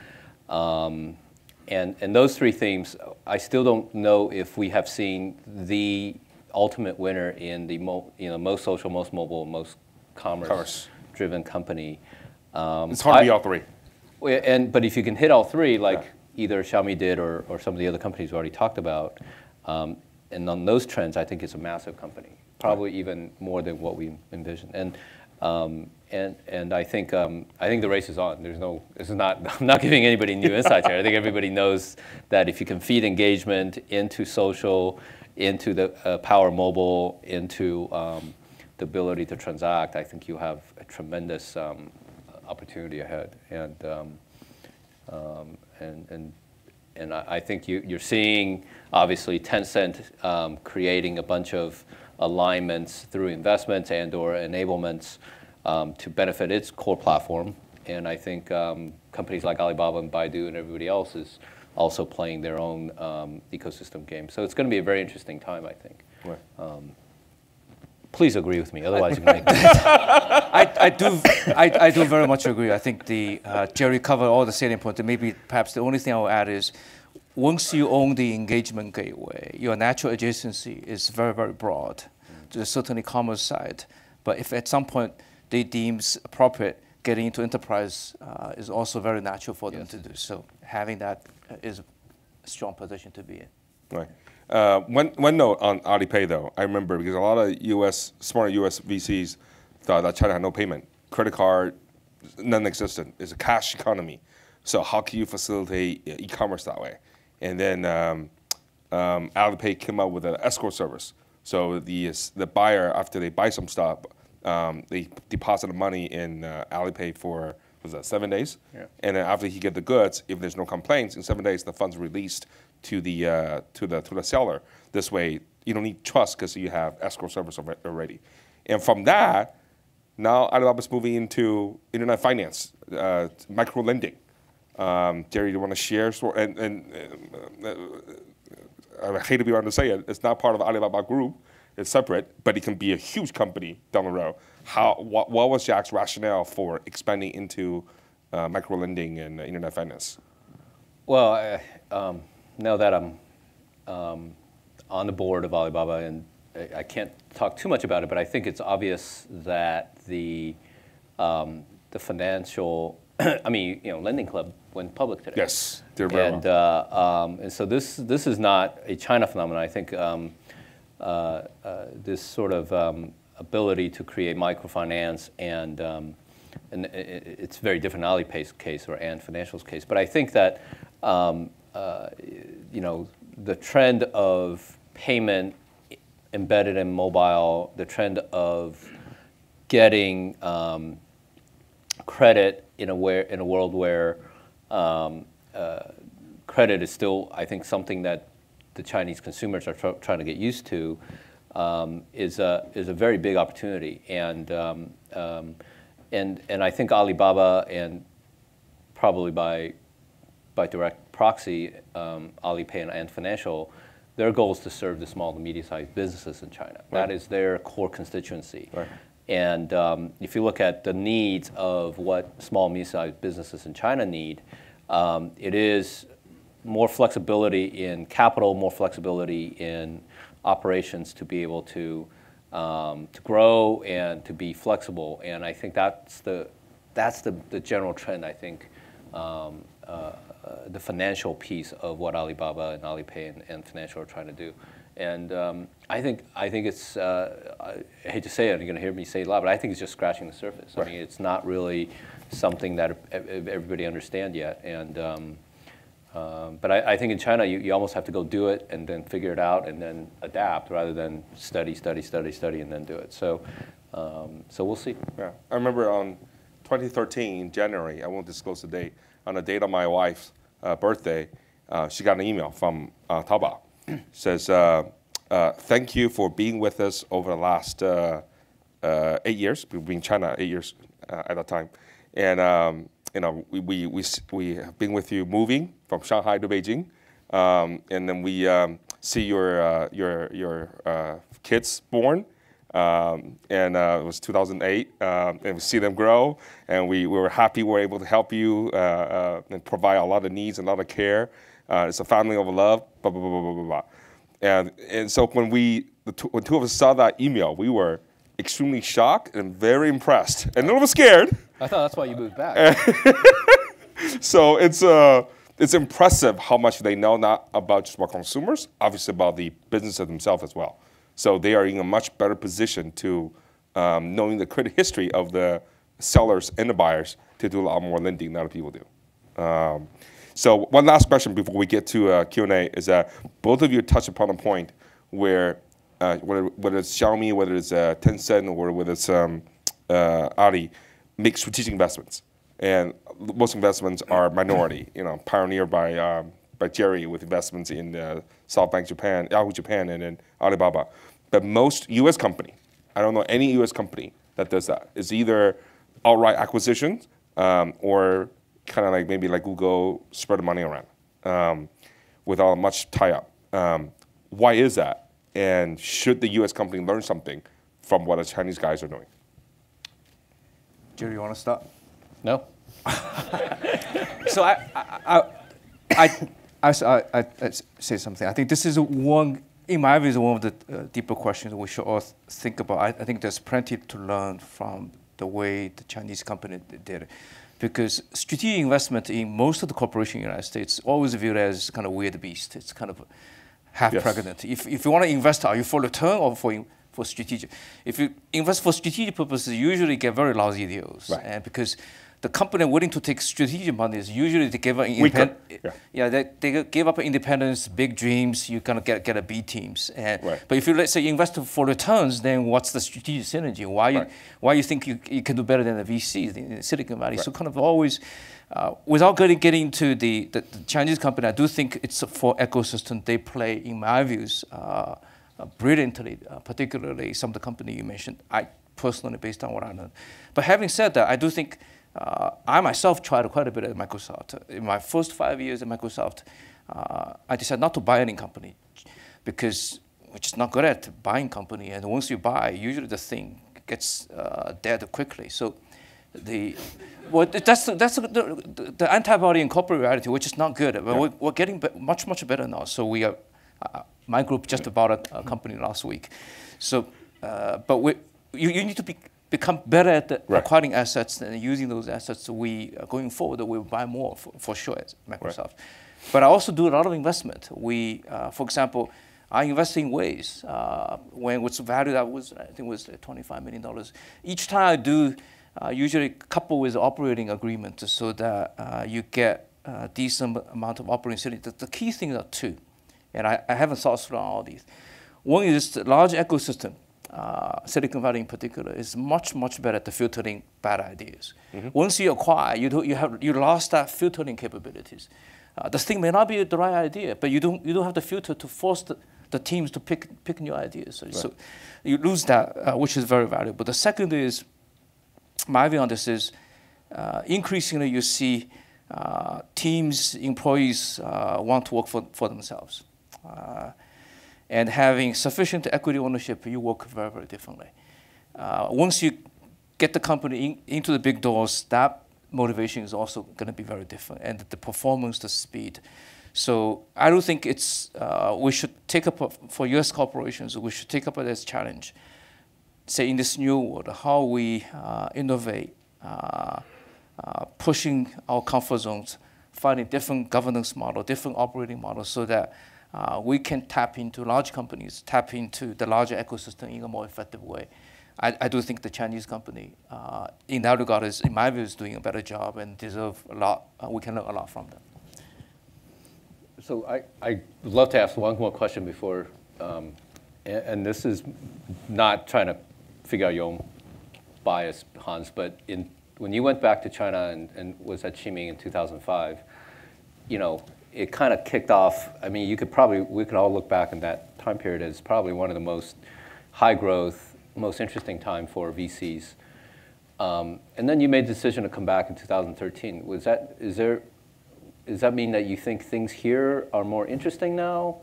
And those three themes, I still don't know if we have seen the ultimate winner in the most social, most mobile, most commerce-driven company. It's hard to be all three. But if you can hit all three, like either Xiaomi did or some of the other companies we already talked about, and on those trends, I think it's a massive company, probably even more than what we envisioned. And I think the race is on. I'm not giving anybody new insights here. I think everybody knows that if you can feed engagement into social, into the power mobile, into the ability to transact, I think you have a tremendous opportunity ahead. And I think you're seeing, obviously, Tencent creating a bunch of alignments through investments and or enablements to benefit its core platform. And I think companies like Alibaba and Baidu and everybody else is also playing their own ecosystem game. So it's going to be a very interesting time, I think. Right. Please agree with me, otherwise you can make I do very much agree. I think Jerry covered all the salient points. Maybe perhaps the only thing I will add is once you own the engagement gateway, your natural adjacency is very, very broad. There's certainly commerce side. But if at some point they deem appropriate, getting into enterprise is also very natural for them to do. So having that is a strong position to be in. Right. One note on Alipay, though. I remember because a lot of smart US VCs thought that China had no payment. Credit card, non-existent. It's a cash economy. So how can you facilitate e-commerce that way? And then Alipay came out with an escrow service. So the buyer, after they buy some stuff, they deposit the money in Alipay for was that 7 days? Yeah. And then after he get the goods, if there's no complaints, in 7 days the funds released to the seller. This way, you don't need trust because you have escrow service already. And from that, now Alibaba's moving into internet finance, micro lending. Jerry, do you want to share? I hate to be around to say it, it's not part of the Alibaba group, it's separate, but it can be a huge company down the road. What was Jack's rationale for expanding into micro lending and internet finance? Well, now that I'm on the board of Alibaba, and I can't talk too much about it, but I think it's obvious that the financial, lending club went public today. Yes, they're very well. And so this is not a China phenomenon. I think this sort of ability to create microfinance and it's very different in Alipay's case or Ant Financial's case. But I think that the trend of payment embedded in mobile, the trend of getting credit in a world where credit is still, I think, something that the Chinese consumers are trying to get used to, is a very big opportunity. And I think Alibaba, and probably by direct proxy, Alipay and Ant Financial, their goal is to serve the small to medium-sized businesses in China. Right. That is their core constituency. Right. And if you look at the needs of what small, medium-sized businesses in China need, it is more flexibility in capital, more flexibility in operations to be able to grow and to be flexible. And I think that's the general trend. I think the financial piece of what Alibaba and Alipay and Financial are trying to do. And I think it's, I hate to say it, you're going to hear me say it a lot, but I think it's just scratching the surface. Right. I mean, it's not really something that everybody understands yet. And but I think in China, you almost have to go do it and then figure it out and then adapt rather than study, and then do it. So we'll see. Yeah, I remember on 2013 in January, I won't disclose the date, on the date of my wife's birthday, she got an email from Taobao. Says, thank you for being with us over the last 8 years. We've been in China 8 years at that time. And we have been with you moving from Shanghai to Beijing. And then we see your kids born. And it was 2008, and we see them grow, and we were happy we were able to help you and provide a lot of needs and a lot of care. It's a family of love, blah, blah, blah, blah, blah, blah. And so when when two of us saw that email, we were extremely shocked and very impressed, and a little bit scared. I thought that's why you moved back. So it's impressive how much they know, not about just about consumers, obviously about the businesses themselves as well. So they are in a much better position to knowing the credit history of the sellers and the buyers to do a lot more lending than other people do. So one last question before we get to Q&A is that both of you touched upon a point where whether it's Xiaomi, whether it's Tencent, or whether it's Ali, make strategic investments. And most investments are minority, pioneered by Jerry with investments in SoftBank Japan, Yahoo Japan, and then Alibaba. But most U.S. company, I don't know any U.S. company that does that. It's either outright acquisitions or kind of like maybe like Google spread the money around without much tie-up. Why is that? And should the U.S. company learn something from what the Chinese guys are doing? Jerry, you want to start? No. So I say something. I think this is one, in my view, is one of the deeper questions we should all think about. I think there's plenty to learn from the way the Chinese company did it. Because strategic investment in most of the corporations in the United States always viewed as kind of weird beast. It's kind of half pregnant. If you want to invest, are you for return or for strategic? If you invest for strategic purposes, you usually get very lousy deals. Right. And because the company willing to take strategic money is usually they give up they give up independence, big dreams. You kind of get a B teams. And, But if you let's say you invest for returns, then what's the strategic synergy? Why you think you can do better than the VCs in Silicon Valley? So kind of always, without getting into the Chinese company, I do think it's for ecosystem. They play, in my views, brilliantly. Particularly some of the company you mentioned. I personally, based on what I know. But having said that, I do think. I myself tried quite a bit at Microsoft. In my first 5 years at Microsoft, I decided not to buy any company because we're just not good at buying company. And once you buy, usually the thing gets dead quickly. So that's the antibody in corporate reality, which is not good. But we're getting much better now. So we are, my group just bought a company last week. So, but you need to become better at acquiring assets and using those assets. So going forward, we'll buy more for sure at Microsoft. But I also do a lot of investment. For example, I invest in Waze. When its value I think was $25 million. Each time I do, usually couple with operating agreement so that you get a decent amount of operating synergy. The key things are two, and I haven't thought through all these. One is the large ecosystem. Silicon Valley in particular is much better at filtering bad ideas. Once you acquire, you lost that filtering capabilities. The thing may not be the right idea, but you don't have the filter to force the teams to pick new ideas. So you lose that, which is very valuable. The second is, my view on this is, increasingly you see teams, employees want to work for themselves. And having sufficient equity ownership, you work very differently. Once you get the company into the big doors, that motivation is also going to be very different, and the performance, the speed. So I don't think it's, we should take up, for US corporations, we should take up this challenge. Say in this new world, how we innovate, pushing our comfort zones, finding different governance model, different operating models so that we can tap into large companies, tap into the larger ecosystem in a more effective way. I do think the Chinese company, in that regard, in my view, is doing a better job and deserve a lot. We can learn a lot from them. So I'd love to ask one more question before, and this is not trying to figure out your own bias, Hans, but when you went back to China and was at Ximing in 2005, it kind of kicked off. I mean, we could all look back in that time period as probably one of the most high growth, most interesting time for VCs. And then you made the decision to come back in 2013. Does that mean that you think things here are more interesting now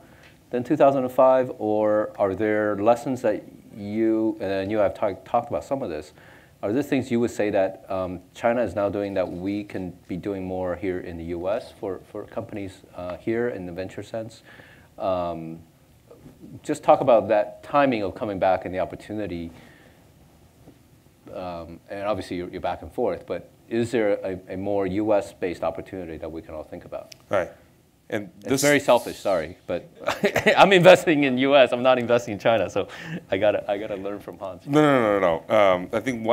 than 2005, or are there lessons that you have talked about some of this? Are there things you would say that China is now doing that we can be doing more here in the US for companies here in the venture sense? Just talk about that timing of coming back and the opportunity. And obviously you're back and forth, but is there a more US-based opportunity that we can all think about? Right. And it's very selfish, sorry, but I'm investing in US. I'm not investing in China, so I gotta learn from Hans. No. I think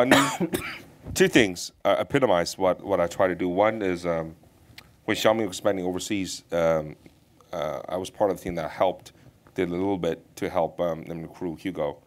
two things epitomize what I try to do. One is when Xiaomi was expanding overseas, I was part of the team that did a little bit to help them recruit Hugo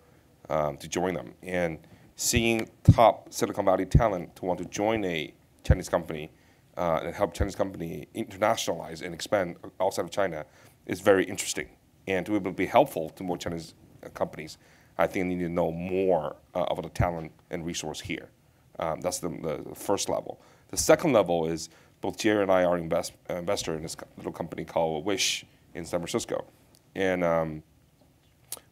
to join them. And seeing top Silicon Valley talent to want to join a Chinese company and help Chinese company internationalize and expand outside of China is very interesting. And to be able to be helpful to more Chinese companies, I think they need to know more of the talent and resource here. That's the first level. The second level is both Jerry and I are investor in this little company called Wish in San Francisco. And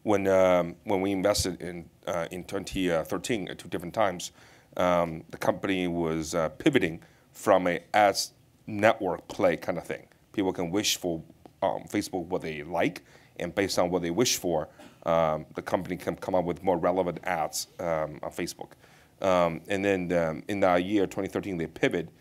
when we invested in 2013 at two different times, the company was pivoting from a ads network play kind of thing. People can wish for Facebook what they like, and based on what they wish for, the company can come up with more relevant ads on Facebook. And then in that year, 2013, they pivoted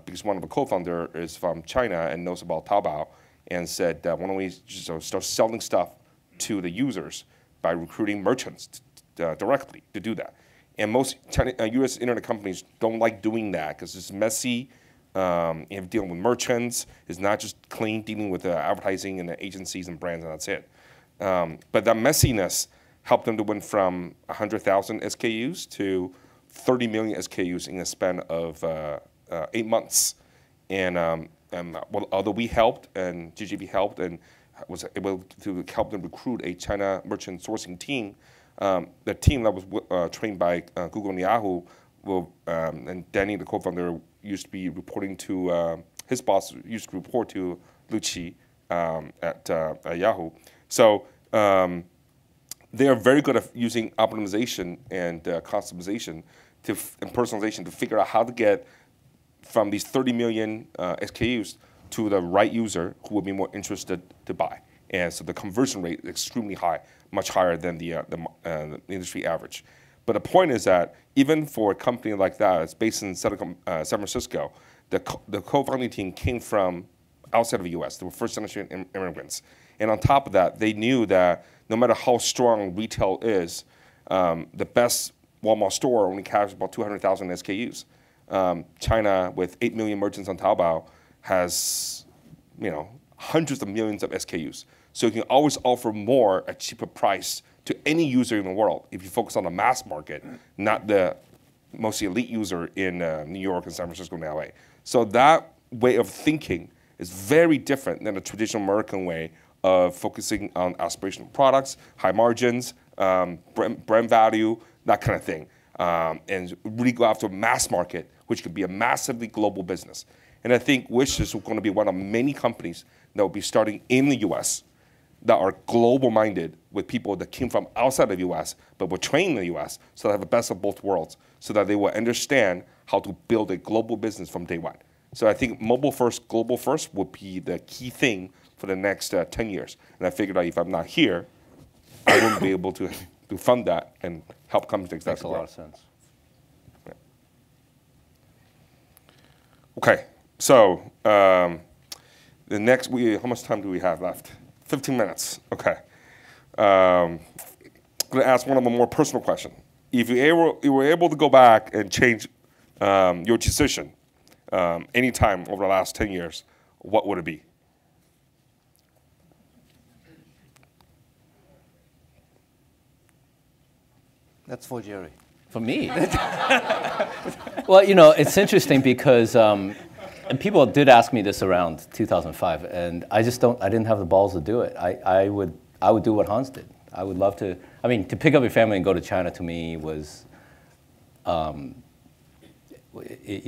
because one of the co-founders is from China and knows about Taobao, and said, why don't we just start selling stuff to the users by recruiting merchants directly to do that. And most U.S. internet companies don't like doing that because it's messy. You have dealing with merchants. It's not just clean dealing with advertising and the agencies and brands, and that's it. But that messiness helped them to went from 100,000 SKUs to 30 million SKUs in a span of 8 months. And although we helped and GGV helped and was able to help them recruit a China merchant sourcing team, the team that was trained by Google and Yahoo, and Danny, the co-founder, used to be reporting to, his boss used to report to Lu Qi at Yahoo. So they are very good at using optimization and customization and personalization to figure out how to get from these 30 million SKUs to the right user who would be more interested to buy. And so the conversion rate is extremely high, much higher than the industry average. But the point is that even for a company like that, it's based in San Francisco, the co-founding team came from outside of the US. They were first generation immigrants. And on top of that, they knew that no matter how strong retail is, the best Walmart store only carries about 200,000 SKUs. China, with 8 million merchants on Taobao, has hundreds of millions of SKUs. So you can always offer more at cheaper price to any user in the world if you focus on the mass market, not the most elite user in New York and San Francisco and LA. So that way of thinking is very different than the traditional American way of focusing on aspirational products, high margins, brand value, that kind of thing. And really go after mass market, which could be a massively global business. And I think Wish is going to be one of many companies that will be starting in the US that are global-minded with people that came from outside of the US but were trained in the US, so they have the best of both worlds, so that they will understand how to build a global business from day one. So I think mobile first, global first would be the key thing for the next 10 years. And I figured out if I'm not here, I wouldn't be able to fund that and help companies. Makes a lot of sense. Yeah. Okay, so the next, how much time do we have left? 15 minutes, okay. I'm gonna ask one of a more personal question. If you were able to go back and change your decision anytime over the last 10 years, what would it be? That's for Jerry. For me? Well, it's interesting because, and people did ask me this around 2005, and I didn't have the balls to do it. I would do what Hans did. I would love to, to pick up your family and go to China to me was, it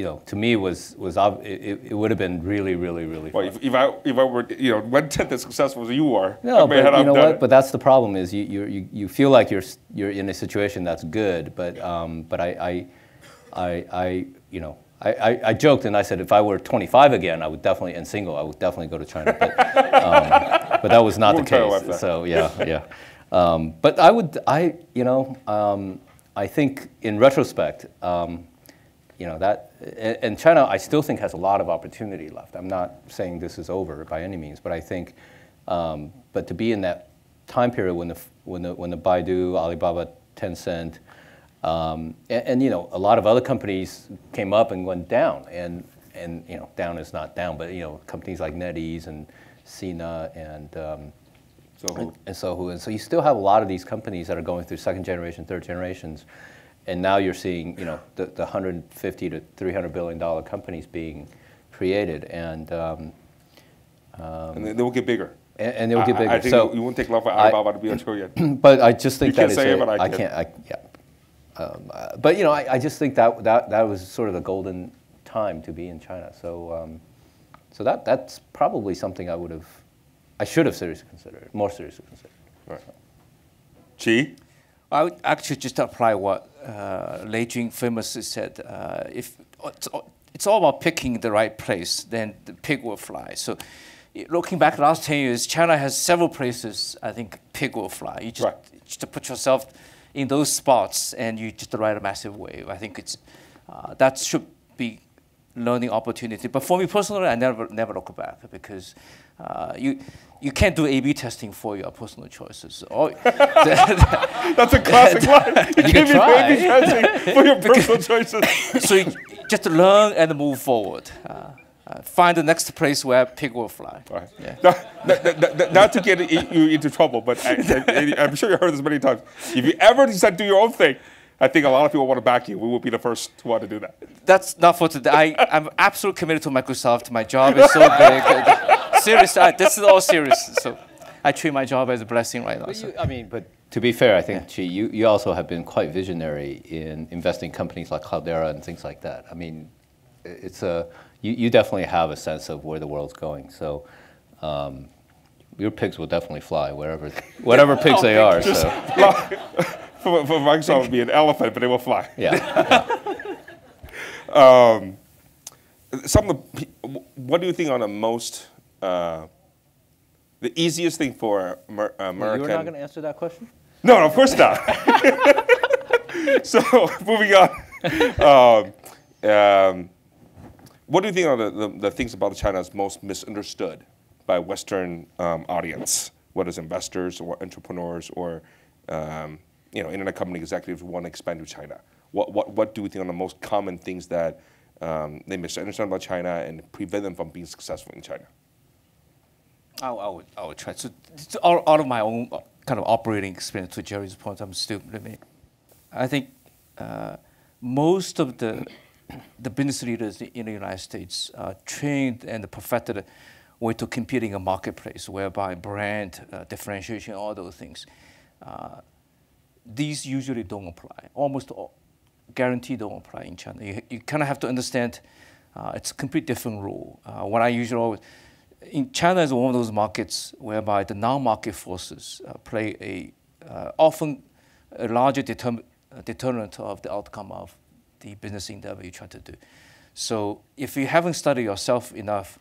would have been really, really, really fun. Well, if I were, 1/10 as successful as you are, no, but you know what? But that's the problem is you feel like you're in a situation that's good, but I joked and I said if I were 25 again, I would definitely, and single, I would definitely go to China. But that was not the case. So yeah. But I think in retrospect, that, and China, I still think has a lot of opportunity left. I'm not saying this is over by any means, but I think, but to be in that time period when the Baidu, Alibaba, Tencent, and a lot of other companies came up and went down, and down is not down, but companies like NetEase and Sina and Sohu, and so you still have a lot of these companies that are going through second generation, third generations. And now you're seeing, the $150 to $300 billion companies being created, and they will get bigger. And they will get bigger. I think so you won't take long for Alibaba to be a trillion. But I just think you can't say it, but I can. But I just think that was sort of the golden time to be in China. So that's probably something I should have seriously considered, more seriously considered. Right. Qi? I would actually just apply what Lei Jun famously said. If it's all about picking the right place, then the pig will fly. So looking back the last 10 years, China has several places I think pig will fly. You just put yourself in those spots and you just ride a massive wave. I think that should be learning opportunity. But for me personally, I never look back because you can't do A/B testing for your personal choices. That's a classic line. You can't do A/B testing for your personal choices. So you just learn and move forward. Find the next place where pig will fly. Right. Yeah. Not to get you into trouble, but I'm sure you heard this many times. If you ever decide to do your own thing, I think a lot of people want to back you. We will be the first to want to do that. That's not for today. I'm absolutely committed to Microsoft. My job is so big. Seriously, this is all serious. So I treat my job as a blessing right now. So. But to be fair, I think, Chi, you also have been quite visionary in investing in companies like Cloudera and things like that. I mean, you definitely have a sense of where the world's going. So your pigs will definitely fly whatever pigs they are. So. For Microsoft, it would be an elephant, but it will fly. Yeah. What do you think are the easiest thing for American? You're not going to answer that question? No, of course not. So moving on. What do you think are the things about China is most misunderstood by Western audience, whether it's investors or entrepreneurs or internet company executives who want to expand to China? What do we think are the most common things that they misunderstand about China and prevent them from being successful in China? I would try. So out of my own kind of operating experience, to Jerry's point, I'm still living. I think most of the business leaders in the United States are trained and perfected a way to compete in a marketplace whereby brand, differentiation, all those things. These usually don't apply. Almost guaranteed don't apply in China. You kind of have to understand it's a complete different rule. What I usually always, in China is one of those markets whereby the non-market forces play often a larger deterrent of the outcome of the business endeavor you try to do. So if you haven't studied yourself enough,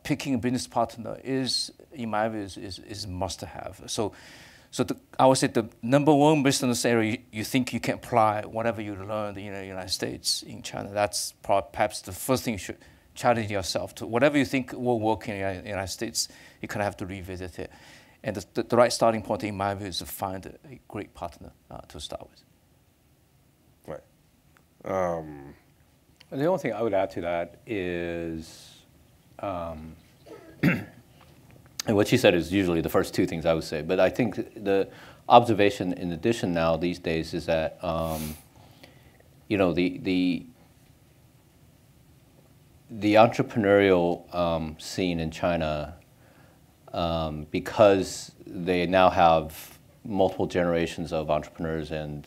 picking a business partner is, in my view, is must-have. So I would say the number one business area you think you can apply whatever you learned in the United States in China. That's perhaps the first thing you should challenge yourself to. Whatever you think will work in the United States, you kind of have to revisit it. And the right starting point, in my view, is to find a great partner to start with. Right. The only thing I would add to that is, and what she said is usually the first two things I would say, but I think the observation in addition now these days is that, the entrepreneurial scene in China, because they now have multiple generations of entrepreneurs and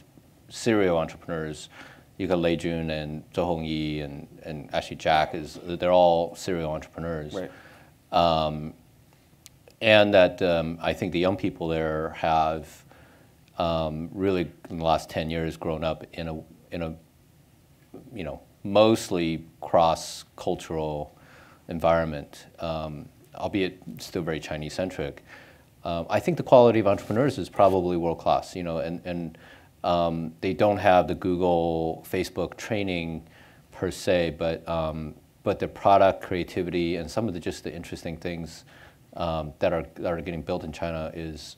serial entrepreneurs. You got Lei Jun and Zhou Hongyi and actually Jack they're all serial entrepreneurs. Right. And that I think the young people there have really in the last 10 years grown up in a mostly cross-cultural environment, albeit still very Chinese-centric. I think the quality of entrepreneurs is probably world-class, and they don't have the Google, Facebook training per se, but their product creativity and some of the interesting things that are getting built in China is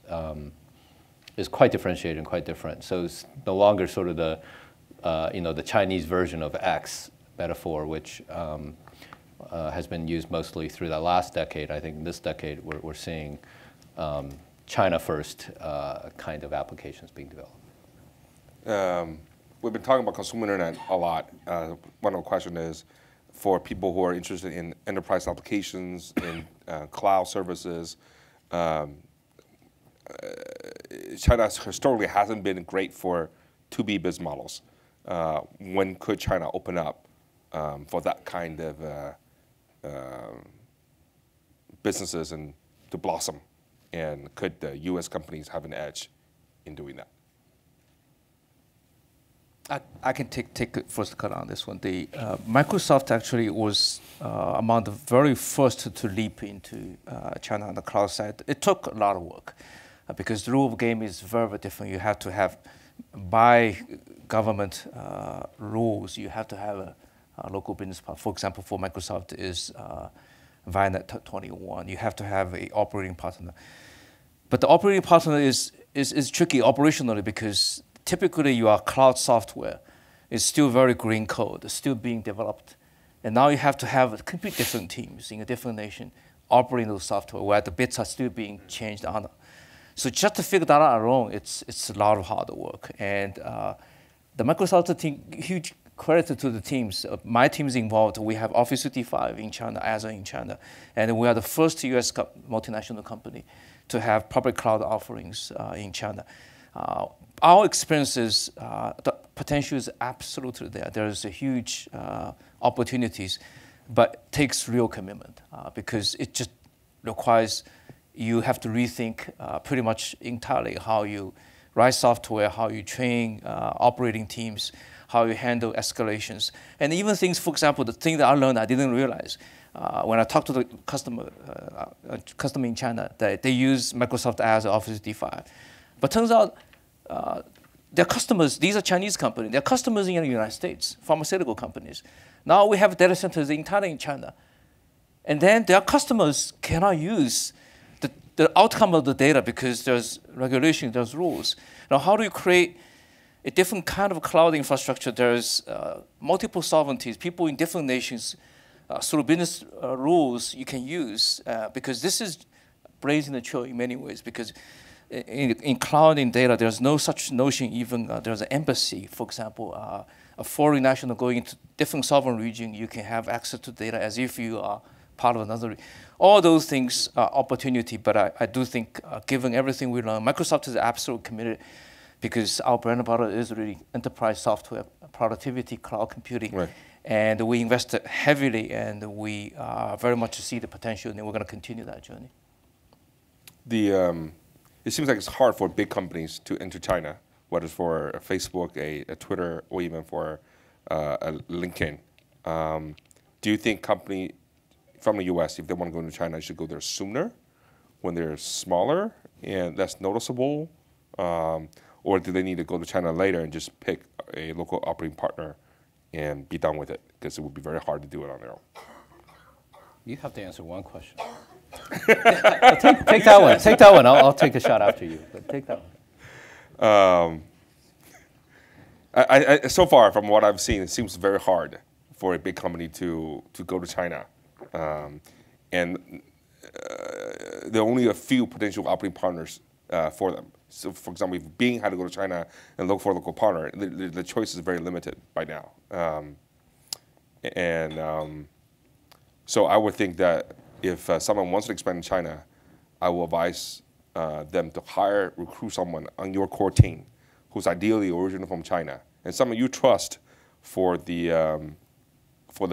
quite differentiated and quite different. So it's no longer sort of the Chinese version of X metaphor, which has been used mostly through that last decade. I think in this decade we're seeing China first kind of applications being developed. We've been talking about consumer internet a lot. One of the questions is, for people who are interested in enterprise applications, in cloud services, China historically hasn't been great for 2B business models. When could China open up for that kind of businesses and to blossom? And could the U.S. companies have an edge in doing that? I can take a first cut on this one. The Microsoft actually was among the very first to leap into China on the cloud side. It took a lot of work because the rule of game is very, very different. You have to have, by government rules, you have to have local business partner. For example, for Microsoft is ViaNet 21. You have to have an operating partner. But the operating partner is tricky operationally because typically your cloud software is still very green code, it's still being developed. And now you have to have completely different teams in a different nation operating those software where the bits are still being changed on. So just to figure that out alone, it's a lot of hard work. And the Microsoft team, huge credit to the teams. My team's involved. We have Office 365 in China, Azure in China. And we are the first US multinational company to have public cloud offerings in China. Our experiences, the potential is absolutely there. There's a huge opportunities, but takes real commitment because it just requires you have to rethink pretty much entirely how you write software, how you train operating teams, how you handle escalations. And even things, for example, the thing that I learned I didn't realize, when I talked to the customer in China, they use Microsoft Azure, Office 365. But turns out their customers, these are Chinese companies, they're customers in the United States, pharmaceutical companies. Now we have data centers entirely in China. And then their customers cannot use the outcome of the data because there's regulation, there's rules. Now how do you create a different kind of cloud infrastructure? There's multiple sovereignties, people in different nations, through business rules you can use, because this is blazing the trail in many ways, because in cloud and data, there's no such notion even, there's an embassy, for example, a foreign national going into different sovereign region, you can have access to data as if you are part of another. All those things are opportunity, but I do think given everything we learned, Microsoft is absolutely committed because our bread and butter is really enterprise software, productivity, cloud computing. Right. And we invested heavily and we very much see the potential and we're going to continue that journey. It seems like it's hard for big companies to enter China, whether it's for a Facebook, a Twitter, or even for a LinkedIn. Do you think company from the US, if they want to go into China, should go there sooner, when they're smaller and less noticeable? Or do they need to go to China later and just pick a local operating partner and be done with it? Because it would be very hard to do it on their own. You have to answer one question. take that one. Take that one. I'll take a shot after you. But take that one. So far, from what I've seen, it seems very hard for a big company to go to China. And there are only a few potential operating partners for them. So, for example, if Bing had to go to China and look for a local partner, the choice is very limited by now. So I would think that if someone wants to expand in China, I will advise them to recruit someone on your core team who's ideally originally from China, and someone you trust for the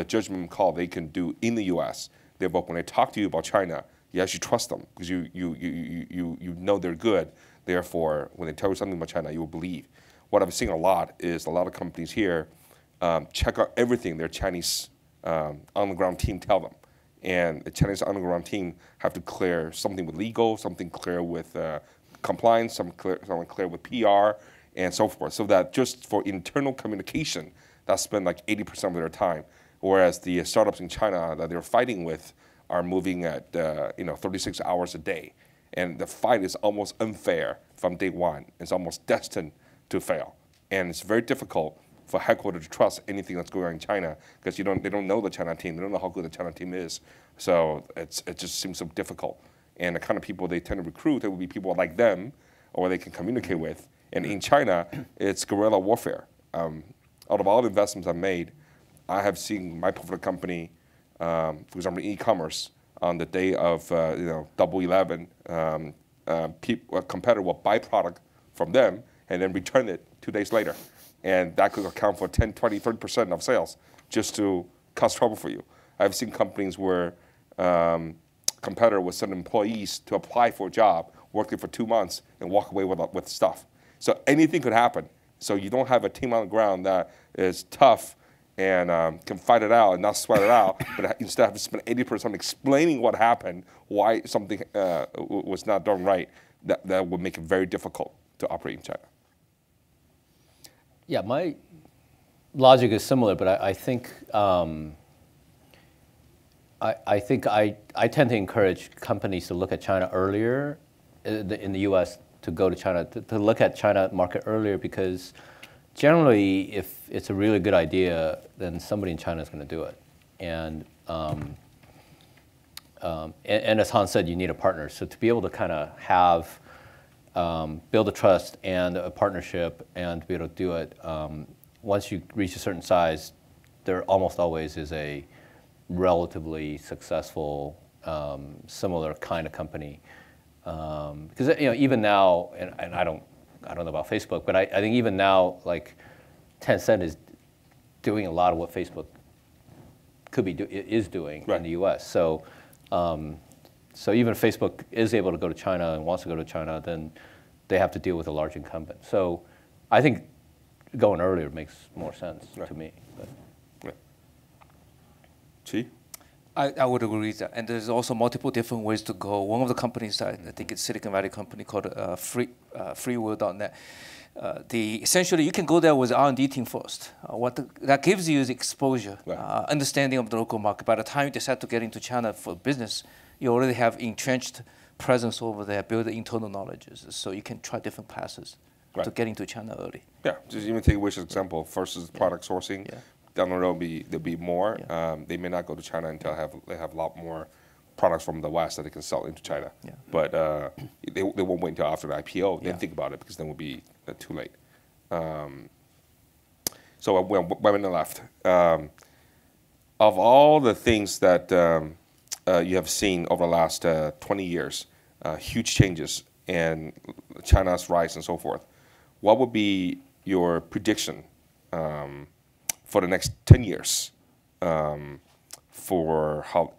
judgment call they can do in the U.S. Therefore, when they talk to you about China, you actually trust them because you know they're good. Therefore, when they tell you something about China, you will believe. What I've seen a lot is a lot of companies here check out everything their Chinese on-the-ground team tell them. And the Chinese on-the-ground team have to clear something with legal, something clear with compliance, something clear with PR, and so forth. So that just for internal communication, that's spent like 80% of their time. Whereas the startups in China that they're fighting with are moving at 36 hours a day. And the fight is almost unfair from day one. It's almost destined to fail. And it's very difficult for headquarters to trust anything that's going on in China because they don't know the China team. They don't know how good the China team is. So it just seems so difficult. And the kind of people they tend to recruit, it will be people like them or they can communicate with. And in China, it's guerrilla warfare. Out of all the investments I've made, I have seen my portfolio company, for example, e-commerce, on the day of Double 11, a competitor will buy product from them and then return it 2 days later. And that could account for 10, 20, 30% of sales just to cause trouble for you. I've seen companies where competitor will send employees to apply for a job, work there for 2 months, and walk away with stuff. So anything could happen. So you don't have a team on the ground that is tough and can fight it out and not sweat it out, but instead have to spend 80% explaining what happened, why something was not done right, that would make it very difficult to operate in China. Yeah, logic is similar, but I think I tend to encourage companies to look at China earlier in the U.S. to go to China to look at China market earlier, because generally, if it's a really good idea, then somebody in China is going to do it, and as Han said, you need a partner. So to be able to kind of have build a trust and a partnership and to be able to do it, once you reach a certain size, there almost always is a relatively successful, similar kind of company. Because even now, and I don't know about Facebook, but I think even now, like Tencent is doing a lot of what Facebook is doing in the U.S. So, so even if Facebook is able to go to China and wants to go to China, then they have to deal with a large incumbent. So, I think going earlier makes more sense to me. But. Chi? I would agree with that. And there's also multiple different ways to go. One of the companies, I think it's Silicon Valley company called freewill.net. Essentially, you can go there with R&D team first. That gives you is exposure, understanding of the local market. By the time you decide to get into China for business, you already have entrenched presence over there, build the internal knowledges. So you can try different passes to get into China early. Yeah, just even take Wish's example. First is product sourcing. Yeah. Down the road, there'll be more. Yeah. They may not go to China until they have a lot more products from the West that they can sell into China. Yeah. But they won't wait until after the IPO. Then think about it, because then it will be too late. So women left. Of all the things that you have seen over the last 20 years, huge changes in China's rise and so forth, what would be your prediction for the next 10 years for how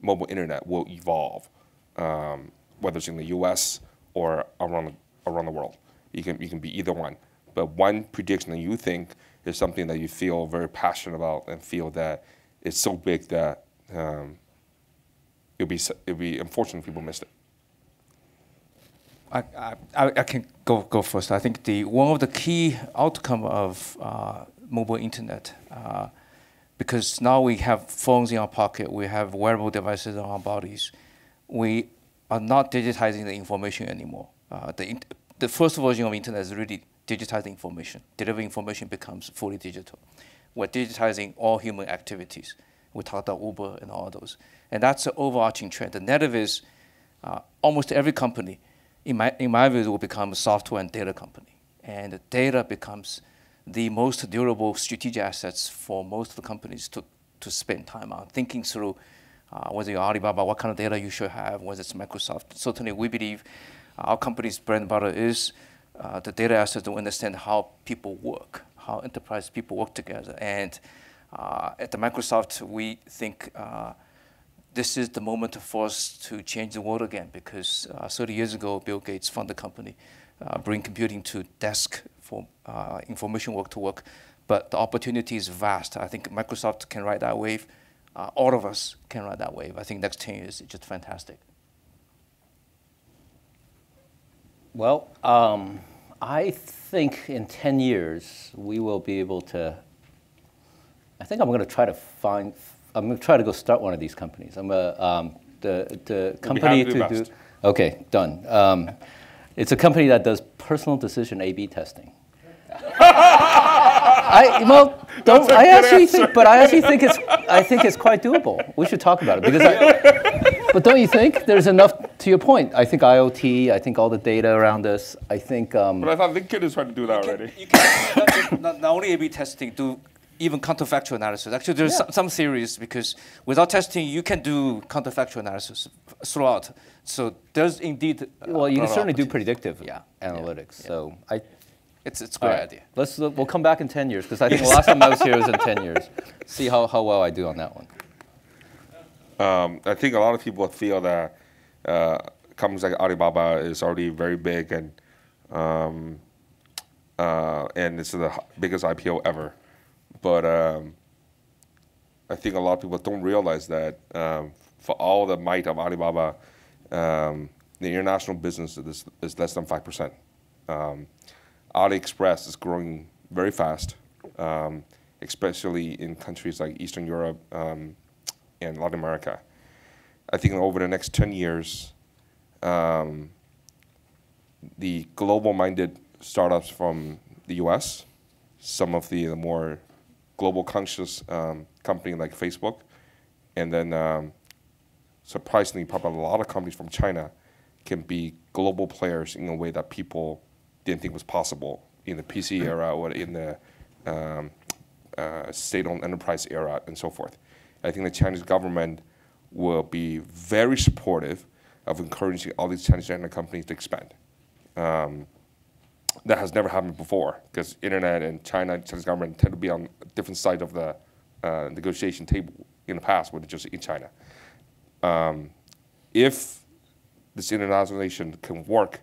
mobile internet will evolve, whether it's in the U.S. or around the world? You can be either one. But one prediction that you think is something that you feel very passionate about and feel that it's so big that it'll be unfortunate if people missed it. I can go first. I think one of the key outcome of mobile internet, because now we have phones in our pocket, we have wearable devices on our bodies, we are not digitizing the information anymore. The first version of internet is really digitizing information. Delivering information becomes fully digital. We're digitizing all human activities. We talked about Uber and all those. And that's an overarching trend. The negative is almost every company, in my view, will become a software and data company. And the data becomes the most durable strategic assets for most of the companies to spend time on, thinking through whether you're Alibaba, what kind of data you should have, whether it's Microsoft. Certainly, we believe our company's bread and butter is the data assets to understand how people work, how enterprise people work together. And at the Microsoft, we think this is the moment for us to change the world again, because 30 years ago, Bill Gates founded the company, bring computing to desk for information work to work. But the opportunity is vast. I think Microsoft can ride that wave. All of us can ride that wave. I think next 10 years is just fantastic. Well, I think in 10 years, we will be able to, I think I'm going to try to go start one of these companies. I'm the company to do. Okay, done. It's a company that does personal decision A/B testing. I actually think it's quite doable. We should talk about it, because but don't you think there's enough? To your point, I think IoT. I think all the data around this. I think. But I thought LinkedIn is trying to do that already. You can not only A/B testing, do even counterfactual analysis. Actually, there's some theories, because without testing, you can do counterfactual analysis throughout. So there's indeed. Well, you can certainly do predictive analytics. Yeah. So it's a great idea. We'll come back in 10 years, because I think the last time I was here was in 10 years. See how well I do on that one. I think a lot of people feel that companies like Alibaba is already very big, and it's the biggest IPO ever. But I think a lot of people don't realize that for all the might of Alibaba, the international business is less than 5%. AliExpress is growing very fast. especially in countries like Eastern Europe and Latin America. I think over the next 10 years, the global-minded startups from the US, some of the more global conscious company like Facebook, and then surprisingly, probably a lot of companies from China can be global players in a way that people didn't think was possible in the PC era or in the state-owned enterprise era and so forth. I think the Chinese government will be very supportive of encouraging all these Chinese internet companies to expand. That has never happened before because internet and China and Chinese government tend to be on different sides of the negotiation table in the past when it's just in China. If this internationalization can work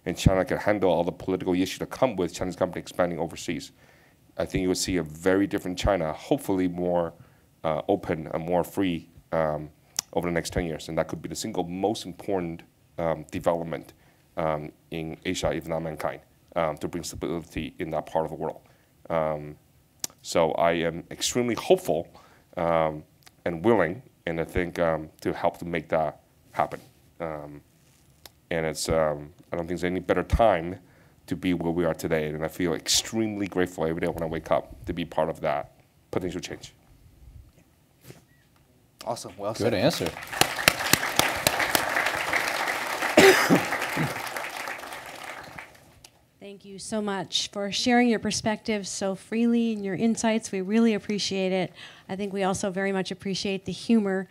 and China can handle all the political issues that come with Chinese companies expanding overseas, I think you will see a very different China, hopefully more open and more free over the next 10 years. And that could be the single most important development in Asia, if not mankind, to bring stability in that part of the world. So I am extremely hopeful and willing, and I think to help to make that happen. And it's, I don't think there's any better time to be where we are today, and I feel extremely grateful every day when I wake up to be part of that potential change. Awesome. Well Good said. answer. Thank you so much for sharing your perspectives so freely and your insights. We really appreciate it. I think we also very much appreciate the humor.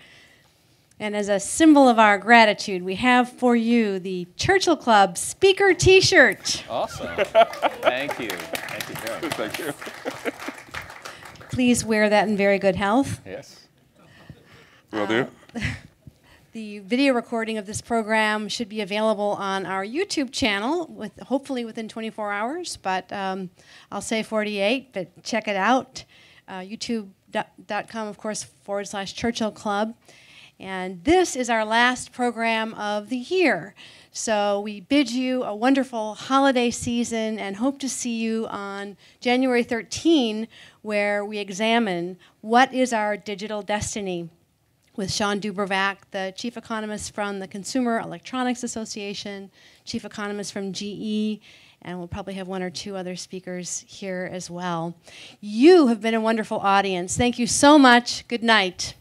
And as a symbol of our gratitude, we have for you the Churchill Club speaker T-shirt. Awesome. Thank you. Thank you very much. Thank you. Please wear that in very good health. Yes. Will do. The video recording of this program should be available on our YouTube channel, hopefully within 24 hours, but I'll say 48, but check it out. YouTube.com, of course, /Churchill Club. And this is our last program of the year. So we bid you a wonderful holiday season and hope to see you on January 13, where we examine what is our digital destiny with Sean Dubervac, the chief economist from the Consumer Electronics Association, chief economist from GE, and we'll probably have one or two other speakers here as well. You have been a wonderful audience. Thank you so much. Good night.